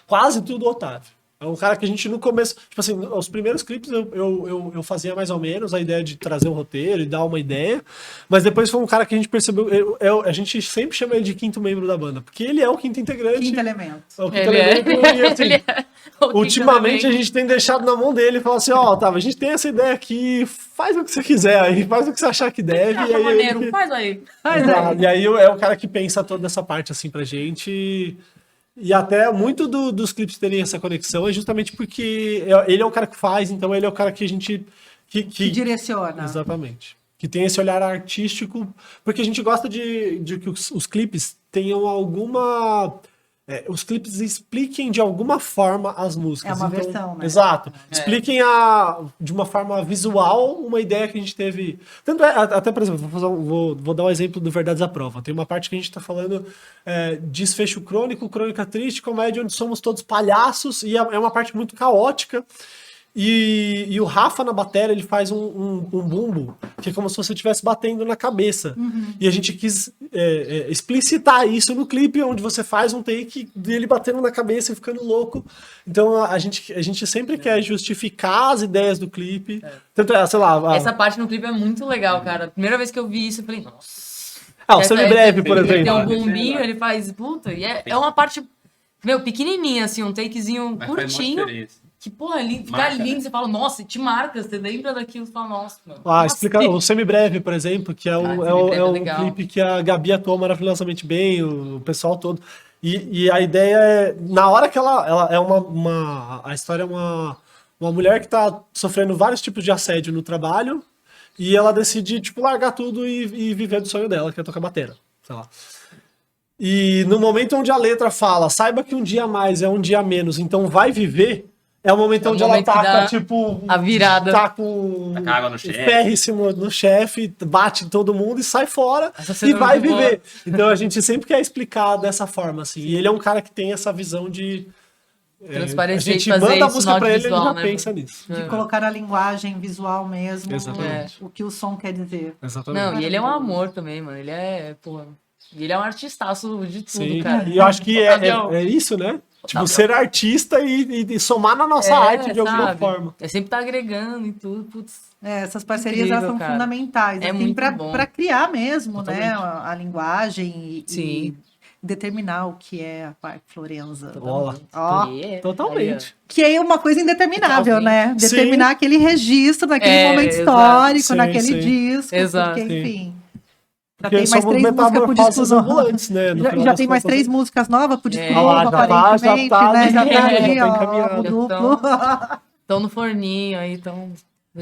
Quase tudo Otávio. É um cara que a gente no começo, tipo assim, os primeiros clipes eu fazia mais ou menos a ideia de trazer um roteiro e dar uma ideia, mas depois foi um cara que a gente percebeu, a gente sempre chama ele de quinto membro da banda, porque ele é o quinto integrante. Quinto elemento. É o quinto Ele é. elemento, e, assim, Ele é. O ultimamente quinto a gente tem deixado na mão dele e falou assim, ó, Otávio, a gente tem essa ideia aqui, faz o que você quiser aí, faz o que você achar que deve. Acha e aí, maneiro, faz aí. Exato. E aí é o cara que pensa toda essa parte assim pra gente. E até muito dos clipes terem essa conexão é justamente porque ele é o cara que faz, então ele é o cara que a gente. Que direciona. Exatamente. Que tem esse olhar artístico, porque a gente gosta de que os clipes tenham alguma. Os clipes expliquem de alguma forma as músicas. É uma versão, né? Exato. Expliquem de uma forma visual uma ideia que a gente teve. Tanto até, por exemplo, vou dar um exemplo do Verdades à Prova. Tem uma parte que a gente está falando desfecho crônico, crônica triste, comédia onde somos todos palhaços, e é uma parte muito caótica. E o Rafa na bateria ele faz um bumbo que é como se você estivesse batendo na cabeça. E a gente quis explicitar isso no clipe, onde você faz um take dele batendo na cabeça e ficando louco. Então a gente sempre quer justificar as ideias do clipe. Tanto sei lá. Essa parte no clipe é muito legal, cara. Primeira vez que eu vi isso, eu falei, nossa. O Semibreve, por Ele tem exemplo. um bombinho, ele faz, puta, e é uma parte, pequenininha, assim, um takezinho Mas faz uma curtinho. diferença. Que, porra, fica Marca, lindo, né? você fala, nossa, te marca, você lembra daquilo, você fala, nossa, mano. Explica o Semibreve, por exemplo, que é Semibreve é um legal. clipe que a Gabi atuou maravilhosamente bem, o pessoal todo. E a ideia é, na hora que ela é a história é uma mulher que tá sofrendo vários tipos de assédio no trabalho, E ela decide, tipo, largar tudo e viver do sonho dela, que é tocar bateria, sei lá. E no momento onde a letra fala, saiba que um dia a mais é um dia a menos, então vai viver, é o momento onde ela taca, tipo... a virada. Tá com Taca água no chefe. ferríssimo no chefe, bate em todo mundo e sai fora Essa cena e é vai muito boa. viver. Então a gente sempre quer explicar dessa forma, assim. E ele é um cara que tem essa visão de... a Transparecer e gente fazer manda a isso música no pra ele, ele audiovisual, já né, pensa mano? nisso. De colocar a linguagem visual mesmo, Exatamente. o que o som quer dizer. Exatamente. Não, e ele é um amor também, mano. Ele é, porra. E ele é um artistaço de tudo, Sim, cara. e eu acho que Otavião. é isso, né? Tipo, Otavião. ser artista e somar na nossa arte de alguma sabe? forma. É sempre tá agregando e tudo, putz. Essas parcerias Incrível, elas são cara. fundamentais, É assim, muito pra, bom. pra criar mesmo, né, Totalmente. a linguagem e Sim. determinar o que é a Parque Florenza. Olá. Ó, E é- Totalmente. que é uma coisa indeterminável, né? Sim. Determinar aquele registro naquele É, momento exato. histórico, Sim, naquele sim. disco, Exato. porque, Sim. enfim... Já Porque tem mais somos 3 músicas pro disco metamorfoses novo. ambulantes, né? No Já, final já das tem mais contas, 3 músicas novas pro disco É. novo, Ah lá, já tá, aparentemente, já tá, né? Já tá já aí, tá ó, encaminhado. o duplo. Estão no forninho aí, estão.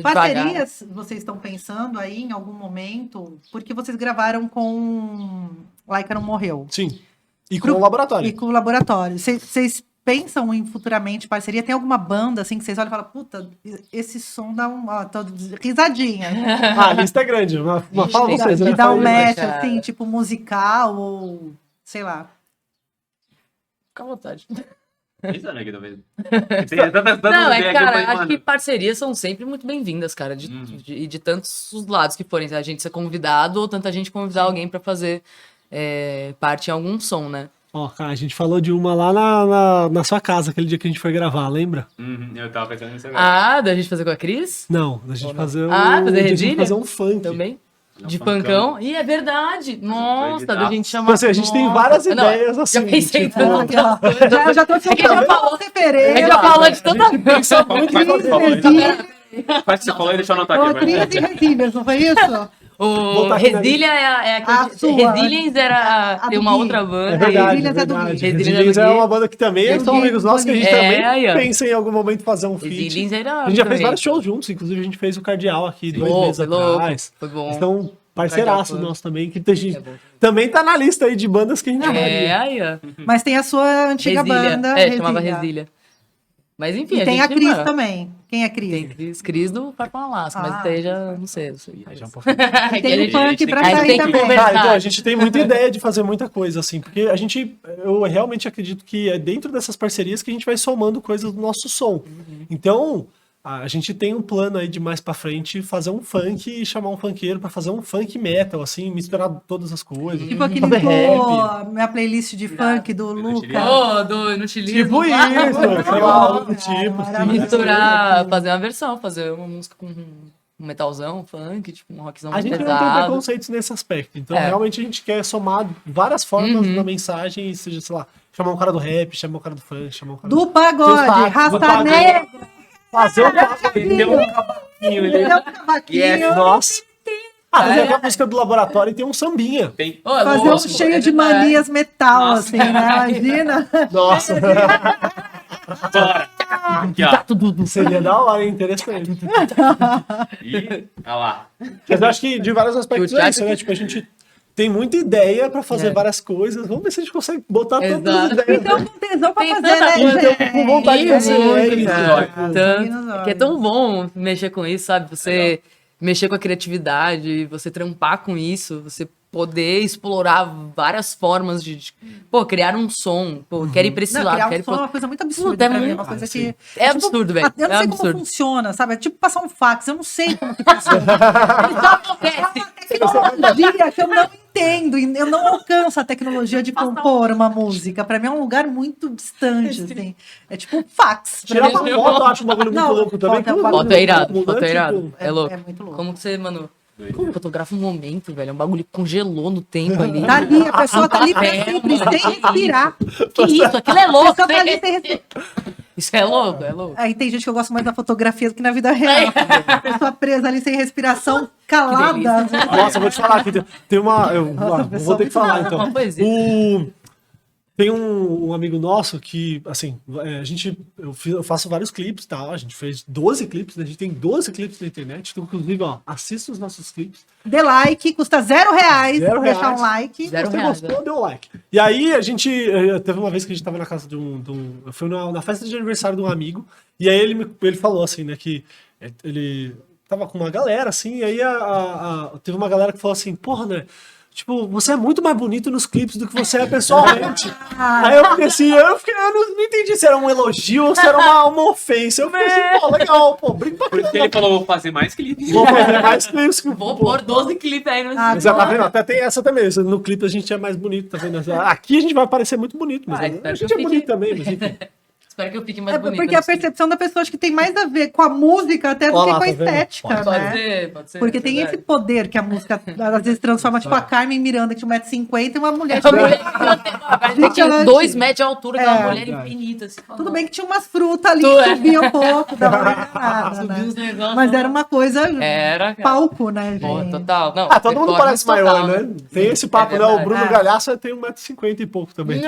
Parcerias, vocês estão pensando aí em algum momento? Porque vocês gravaram com Laika Não Morreu. Sim. E com o laboratório. E com o laboratório. Vocês pensam em futuramente parceria? Tem alguma banda assim que vocês olham e falam, puta, esse som dá um. Ó, tô risadinha. Ah, a lista é grande. Mas fala tem vocês, de né? dar um Fala aí. match, cara. assim, tipo musical ou sei lá. Fica à vontade. Pensando aqui, talvez. Tem tantas Não, ideias é, que eu cara, falei, acho mano, que parcerias são sempre muito bem-vindas, cara. E de tantos os lados que forem. A gente ser convidado ou tanta gente convidar alguém pra fazer parte em algum som, né? Ó, cara, a gente falou de uma lá na sua casa, aquele dia que a gente foi gravar, lembra? eu tava pensando nisso agora. Ah, da gente fazer com a Cris? Não, da gente fazer Ah, fazer de a gente redilha? fazer um funk. Também? De funkão. pancão? Ih, é verdade! Nossa, da editar. gente chamar. Então, assim, a gente tem Nossa. várias Não, ideias, assim. Já pensei tipo, tanto. Aqui, ó. Já tô É que já falou. Pereira. É que já falou de tanta pensa muito em Faz o que fazer. você falou aí. Resília, Faz o que você falou e deixa eu anotar aqui. Rodrigues e vai. Resílias, não foi isso? O Botar aqui na Resília é A aquele. sua. Resilience era. A Tem do uma Gui. outra É banda. verdade, Resilience é do verdade. Gui. Resilience Resilience é é do Gui. uma banda que também É do são Gui, amigos nossos, que a gente também aí, ó. pensa em algum momento fazer um feat. Resilience era. A gente já fez também. vários shows juntos, inclusive a gente fez o Cardeal aqui 2 Pô, meses foi louco. atrás. Foi bom. Então, parceiraços Cardeal foi- nossos também, que tem gente, É bom. também tá na lista aí de bandas que a gente faria. Aí, ó. Mas tem a sua antiga banda. chamava Resília. Mas enfim, E tem a Cris mano, também. Quem é Cris? Tem Cris do Parque Alasca, mas Ah, daí já não sei. Aí já é um pouquinho. E tem Aquele- o funk pra a gente sair tem que também. conversar. Cara, então a gente tem muita ideia de fazer muita coisa, assim, porque eu realmente acredito que é dentro dessas parcerias que a gente vai somando coisas do nosso som. Então, a gente tem um plano aí de mais pra frente fazer um funk e chamar um funkeiro pra fazer um funk metal, assim, misturar todas as coisas. Tipo aquele Fazer rap. minha playlist de funk do Luca. Ô, do Inutilismo. Tipo isso, sei lá, algo do tipo. assim. Misturar, fazer uma versão, fazer uma música com um metalzão, um funk, tipo um rockzão A mais gente não tem pesado. preconceitos nesse aspecto. Então, É. realmente, a gente quer somar várias formas na mensagem, seja, sei lá, chamar um cara do rap, chamar um cara do funk, chamar um cara Do pagode, Do Rasta pagode. Negra, fazer o papo. Deu um cavaquinho ali. deu um cavaquinho, Nossa. Fazer a música do laboratório e tem um sambinha. Tem. Ô, é fazer um louco, cheio é de demais. manias metal, Nossa. assim, né? Imagina. Nossa. Bora. Aqui, ó. Seria da hora, hein? Interessante. E, olha lá. Mas eu acho que de vários aspectos O é isso, né? Tipo, a gente tem muita ideia pra fazer várias coisas. Vamos ver se a gente consegue botar todas as Exato. ideias. Então, com tesão pra Tem fazer, tanta né? coisa, gente? com vontade de fazer. Muito, É isso, cara. tipo, Tanto, que é tão bom mexer com isso, sabe? Você mexer com a criatividade, você trampar com isso, você poder explorar várias formas pô, criar um som, pô, quero ir pra esse Não, lado, criar quero um ir som é pro... uma coisa muito absurda Puta, é pra mim, muito- uma coisa sim. que... É absurdo, velho. Eu não É sei absurdo. como funciona, sabe? É tipo passar um fax, eu não sei como que funciona. Só acontece. Tecnologia que eu não entendo, e eu não alcanço a tecnologia de compor uma música. Pra mim é um lugar muito distante, assim. É tipo um fax. Pra Tirar mim. uma foto, eu acho um bagulho muito Não, louco também. foto é um Como- bagulho Foto é irado, como, foto né, é irado. tipo, É louco. É muito louco. Como que você, mano... Como fotografar um momento, velho? É um bagulho que congelou no tempo ali. Tá ali, a pessoa tá ali pra É, sempre, mano. sem respirar. Que isso? Aquilo é A louco, pessoa tá ali né? sem respirar. Isso é louco, é louco. Aí tem gente que eu gosto mais da fotografia do que na vida real. A pessoa presa ali sem respiração, calada. delícia. Nossa, eu vou te falar aqui. Tem uma. Eu Nossa, vou ter que falar então. Uma poesia. Tem um amigo nosso que, assim, eu faço vários clipes e tal. A gente fez 12 clipes, a gente tem 12 clipes na internet. Então, inclusive, ó, assista os nossos clipes. Dê like, custa R$0. R$0. Deixar um like. Se você gostou, dê um like. E aí, a gente. Teve uma vez que a gente tava na casa de um. Foi na festa de aniversário de um amigo. E aí ele falou assim, né, que ele tava com uma galera, assim. E aí teve uma galera que falou assim: porra, né? Tipo, você é muito mais bonito nos clipes do que você é pessoalmente. Aí eu fiquei assim, eu não entendi se era um elogio ou se era uma ofensa. Eu fiquei assim, pô, legal, pô, brinca pra Por isso que ele falou, vou fazer mais clipes. Vou fazer mais clipes. Vou pôr 12 clipes aí no Mas tá vendo? Até tem essa também. No clipe a gente é mais bonito, tá vendo? Aqui a gente vai parecer muito bonito, mas a gente é bonito também, mas enfim. Espero que eu fique mais bonita. Porque a percepção da pessoa acho que tem mais a ver com a música até do que com a estética, né? Pode ser. Porque tem esse poder que a música às vezes transforma, tipo a Carmen Miranda, que tinha 1,50 m e uma mulher de A mulher tinha 2 metros de altura, aquela mulher infinita. Assim, tudo bem que tinha umas frutas ali que subiam um pouco, dava uma enganada, né? os negócios. Mas era uma coisa Era, cara. palco, né, Pô, gente? total. Não, Todo mundo parece maior, né? Tem esse papo, né? O verdade. Bruno Galhaço tem 1,50 m e pouco também.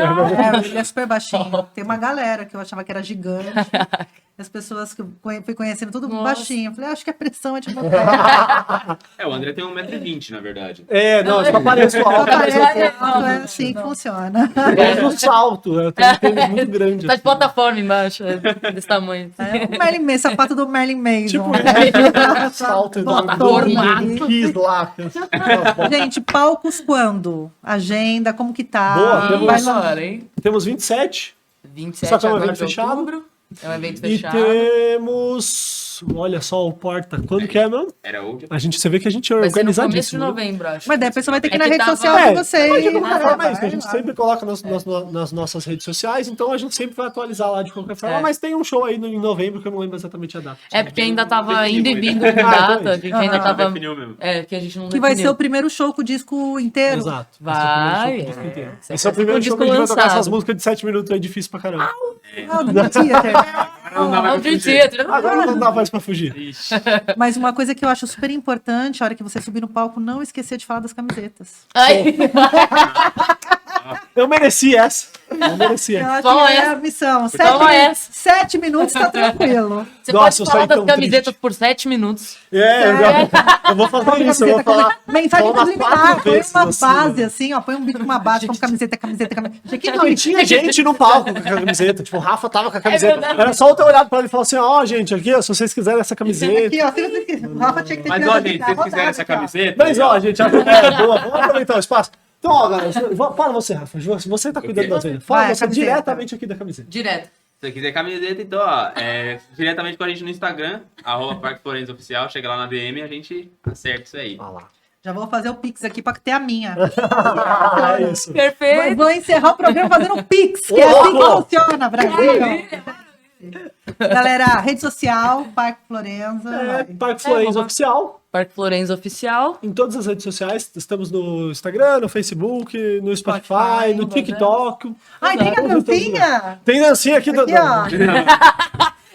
Ele é super baixinho. Tem uma galera que eu achava que era gigante. As pessoas que eu fui conhecendo tudo baixinho. Eu falei, acho que a pressão é de montar. O André tem 1,20 m, na verdade. Não, eu só pareço alto. É assim que funciona. É no salto, eu tenho um tênis muito grande. Tá de assim. plataforma embaixo, desse tamanho. O Merlin Manson, sapato do Merlin Manson. Tipo, salto Botona. quis lá. Gente, palcos quando? Agenda, como que tá? Boa, temos- Vai Boa, lá. hora, hein? Temos 27 27 Só que é um agora evento de fechado. outubro. É um evento e fechado. temos... Olha só o porta. Quando que é, mano? Era hoje. Você vê que a gente é Vai ser no começo de organizadíssimo. né? novembro, acho. Mas daí a pessoa vai ter que ir na É que rede tava- social de vocês. Mas de qualquer forma é isso, que a gente Vai. sempre coloca nas nossas redes sociais, então a gente sempre vai atualizar lá de qualquer forma, É. mas tem um show aí em novembro que eu não lembro exatamente a data. É porque ainda tava Definiu indo e ainda. vindo com data. A gente ainda tava. Definiu mesmo. É, que a gente não Que vai ser definiu. o primeiro show com o disco inteiro. Exato. Vai. Esse é o primeiro show que a gente tem. Esse Esse é o primeiro disco show que a gente vai tocar lançado. essas músicas de 7 minutos aí, difícil pra caramba. Ah, do theater. Não dá É mais um pra fugir. teatro. Agora não dá mais pra fugir. Ixi. Mas uma coisa que eu acho super importante, a hora que você subir no palco, não esquecer de falar das camisetas. Ai, Eu mereci essa. Eu mereci Eu essa. acho Toma que é essa. a missão. Toma essa. 7 minutos tá tranquilo. você Nossa, eu pode falar saí das tão camisetas triste. por 7 minutos. Eu vou fazer isso, eu vou falar. Mensagem Falar subliminar, quatro põe vezes, uma assim, base né? assim, ó, põe um beat com uma base, como camiseta. Que Não, e tinha gente no palco com a camiseta. Tipo, o Rafa tava com a camiseta. verdade. Era só eu ter olhado pra ele e falar assim: ó, gente, aqui, ó, se vocês quiserem essa camiseta. Aqui, ó, se vocês quiserem. O Rafa tinha que ter Mas, tirado ó, aqui, gente, tá se vocês rodado quiserem essa aqui, ó. camiseta. Mas, ó, gente, a vida é boa. Vamos aproveitar o espaço. Então, ó, galera, para você, Rafa. Você tá cuidando das vendas. Vai, Fala a você camiseta. diretamente aqui da camiseta. Direto. Se você quiser camiseta, então, ó, diretamente com a gente no Instagram, @Parque Florença Oficial, chega lá na DM e a gente acerta isso aí. Olha lá. Já vou fazer o Pix aqui pra ter a minha. É isso. Perfeito. Vou encerrar o programa fazendo um Pix, que é assim que funciona, Brasil. Galera, rede social, Parque Florença. Parque Florença vamos- Oficial. Parque Florença Oficial. Em todas as redes sociais. Estamos no Instagram, no Facebook, no Spotify, no no TikTok. Ai, tem a dancinha? Tem dancinha aqui do. Aqui, ó.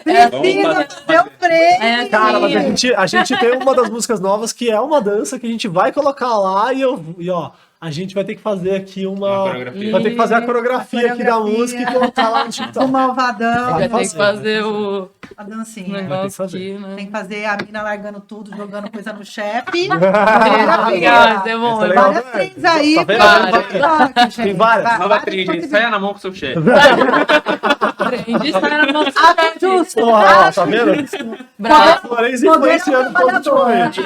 Precisa fazer o prêmio. É, Cara, mas sim. a gente tem uma das músicas novas que é uma dança que a gente vai colocar lá e ó, a gente vai ter que fazer aqui Uma coreografia. vai ter que fazer a coreografia aqui da música e colocar lá no Do TikTok. Malvadão. Vai Já tem que fazer. fazer o A dancinha. negócio fazer. aqui, né? Tem que fazer a mina largando tudo, jogando coisa no chefe. Legal, é bom. Essa é é legal. bom. Várias trends aí. Tá vendo? Tem várias. Nova trend, aí, saia na mão com o seu chefe. Trend, sai na mão do Ah, chefe. justo. Porra, tá vendo? Bravo. Florença Poder influenciando ao trabalhador. positivamente.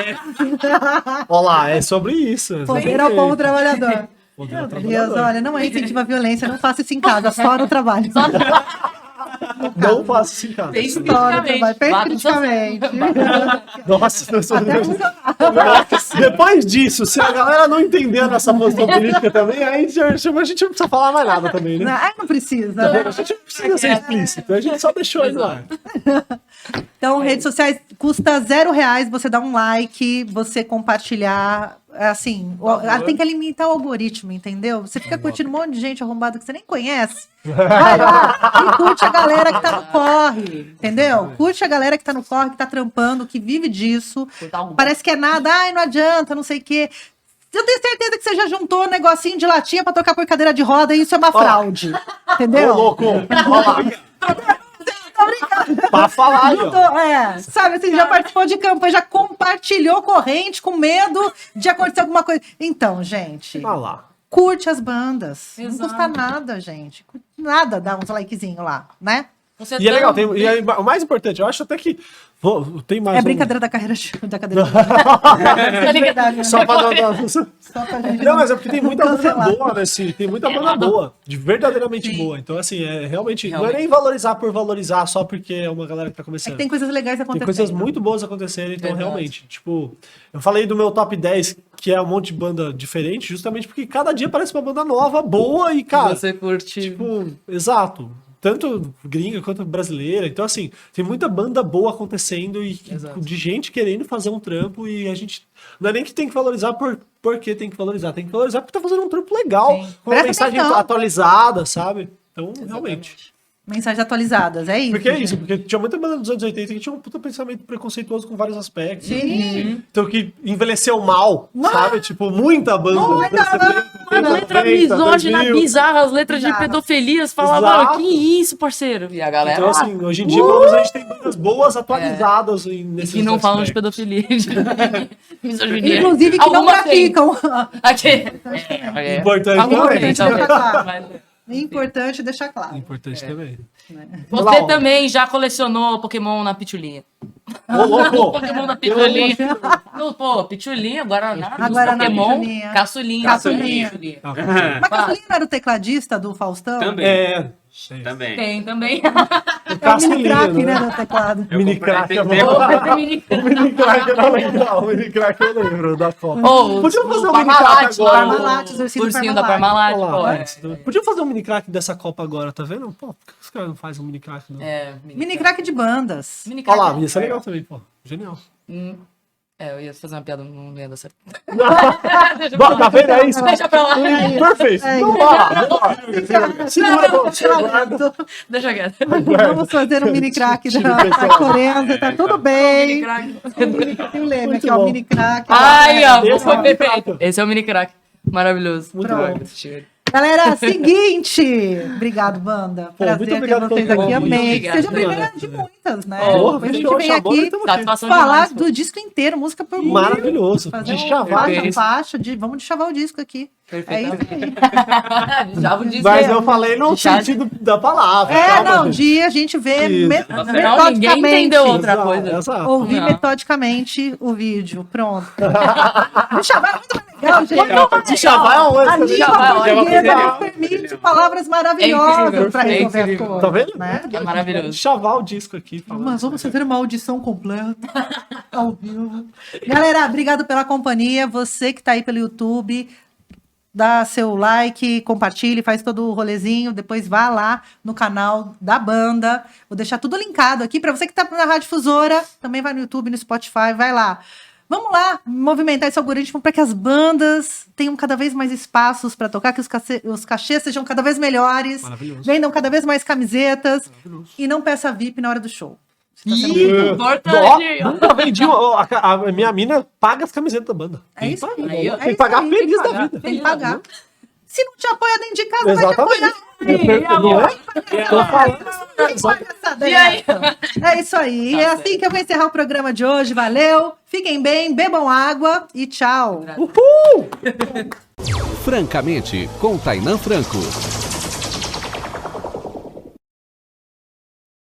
Olha lá, é sobre isso. Poder ao povo trabalhador. Poder ao Meu trabalhador. Deus, olha, não é incentivo à violência, não faça isso em casa, só no trabalho. Não faço isso em casa. Pense Só no trabalho, criticamente. pense Bata no seu- criticamente. Nossa, Deus Até Deus. Depois disso, se a galera não entender a nossa posição política também, aí a gente não precisa falar mais nada também, né? Não precisa. A gente não precisa ser explícito, a gente só deixou aí no ar. Então, redes sociais custa R$0, você dá um like, você compartilhar. Assim, tem que alimentar o algoritmo, entendeu? Você fica curtindo um monte de gente arrombada que você nem conhece. Vai lá e curte a galera que tá no corre, entendeu? Curte a galera que tá no corre, que tá trampando, que vive disso. Cortar algum- Parece que é nada, ai, não adianta, não sei o quê. eu tenho certeza que você já juntou um negocinho de latinha pra trocar por cadeira de roda e isso é uma fraude. Entendeu? Ô, louco! Pra falar, aí, ó. Sabe assim, já participou de campanha, já compartilhou corrente com medo de acontecer alguma coisa. Então, gente, Olha lá. curte as bandas. Exato. Não custa nada, gente. Nada, dá uns likezinho lá, né? Você E é legal, e aí, o mais importante, eu acho até que tem mais É um- brincadeira da carreira da cadeira. É verdade, né? Só pra não... Só pra gente Não, mas é porque tem muita banda cancelar. boa, né? Sim, tem muita banda boa, verdadeiramente boa. Então, assim, realmente, não é nem valorizar por valorizar só porque é uma galera que tá É começando. que tem coisas legais Tem acontecendo. coisas muito boas acontecendo, então Verdade. realmente, tipo, eu falei do meu top 10, que é um monte de banda diferente, justamente porque cada dia aparece uma banda nova, boa e, cara, Você curte. tipo, exato. Tanto gringa quanto brasileira. Então, assim, tem muita banda boa acontecendo e Exato. de gente querendo fazer um trampo e a gente. Não é nem que tem que valorizar porque tem que valorizar. Tem que valorizar porque tá fazendo um trampo legal, Sim. com uma Presta mensagem atenção. atualizada, sabe? Então, realmente. Mensagens atualizadas, é isso. Porque é isso, gente. porque tinha muita banda dos anos 80 que tinha um puta pensamento preconceituoso com vários aspectos. Sim. Então que envelheceu mal, sabe? Tipo, muita banda. Mano, letra 90, misógina 2000. bizarra, as letras de Bizarra. pedofilias. Falava, Exato. mano, que isso, parceiro? E a galera. Então, assim, hoje em dia, pelo menos, a gente tem bandas boas atualizadas nesses que não falam de aspectos. pedofilia. Misoginia. Inclusive que não Algumas tem. praticam. Aqui. Importante Algumas também. tem, Deixa talvez. claro. Importante deixar claro. Importante também. Você também já colecionou Pokémon na pitulinha. Ô, louco! Pokémon na pitulinha. Não, pô, pitulinha, Guaraná, Guaraná, Pokémon, pitulinha. caçulinha. Caçulinha. Pitulinha. Mas Caçulinha não era o tecladista do Faustão? Também. É. Também. Tem também. É o mini crack, Caçulinha, né, do teclado. Eu Mini comprei, crack tem é tempo. bom. Mini crack era legal. Mini crack eu lembro da Copa. Oh, Podia fazer um o mini crack Parmalat agora. lá, Parmalat, os ursinhos ursinho do da Parmalat. Parmalat, Olha lá, pô. Podia fazer um mini crack dessa Copa agora, tá vendo? Pô, por que os caras não fazem um mini crack? Não? Mini crack de bandas. Mini Olha crack. lá, ia ser legal também, pô. Genial. Eu ia fazer uma piada, não ia dar certo. Tá vendo? É isso. Deixa pra lá. Perfeito. Então vai lá. Segura pra você, guarda. Deixa quieto. Vamos fazer um mini crack Tira o da pessoal. Coreia, tá tudo Mini bem. crack. Tem o leme Muito aqui, ó, bom. mini crack. Ai, ó, Esse foi é o mini perfeito. crack. Esse é o mini crack. Maravilhoso. Muito Pronto. bom. Galera, seguinte. Obrigado, banda. Pô, Prazer muito ter obrigado vocês pelo aqui, convite. amei. Obrigado, Seja a primeira mano. de muitas, né? Porra, a gente fechou, vem chamou, aqui então Satisfação falar demais, pô. do disco inteiro, música por música. Maravilhoso. Fazer De um chavar. faixa, Perfeito. faixa, vamos de chavar o disco aqui. É isso aí. Já vou dizer. Mas eu falei no Já- sentido da palavra. É, calma, não, gente. de a gente ver Isso. Afinal, ninguém entendeu outra Exato, coisa. exato. Ouvir Não. metodicamente o vídeo. Pronto. De chavar é muito mais legal, gente. De chavar é um A lance. língua chavar é portuguesa ótimo. permite palavras É maravilhosas incrível, para é resolver as incrível. coisas. Tá vendo? Né? É maravilhoso. Chavar o disco aqui. falando Mas vamos sério. fazer uma audição completa ao vivo. Galera, obrigado pela companhia. Você que tá aí pelo YouTube, dá seu like, compartilhe, faz todo o rolezinho. Depois vá lá no canal da banda. Vou deixar tudo linkado aqui. Para você que tá na Rádio Difusora, também vai no YouTube, no Spotify, vai lá. Vamos lá movimentar esse algoritmo para que as bandas tenham cada vez mais espaços para tocar, que os cachês sejam cada vez melhores, Maravilhoso. vendam cada vez mais camisetas e não peça VIP na hora do show. Você tá sendo Ih, importante. Ó, nunca vendi. A minha mina paga as camisetas da banda. É isso aí. Aí, ó. Tem que pagar aí, feliz tem que da pagar, vida. Tem que pagar. Se não te apoia dentro de casa, Exatamente. vai te apoiar. Não é? Tô falando. E aí? É isso aí. Tá É assim que eu vou encerrar o programa de hoje. Valeu. Fiquem bem, bebam água e tchau. Uhul! Francamente, com Tainan Franco.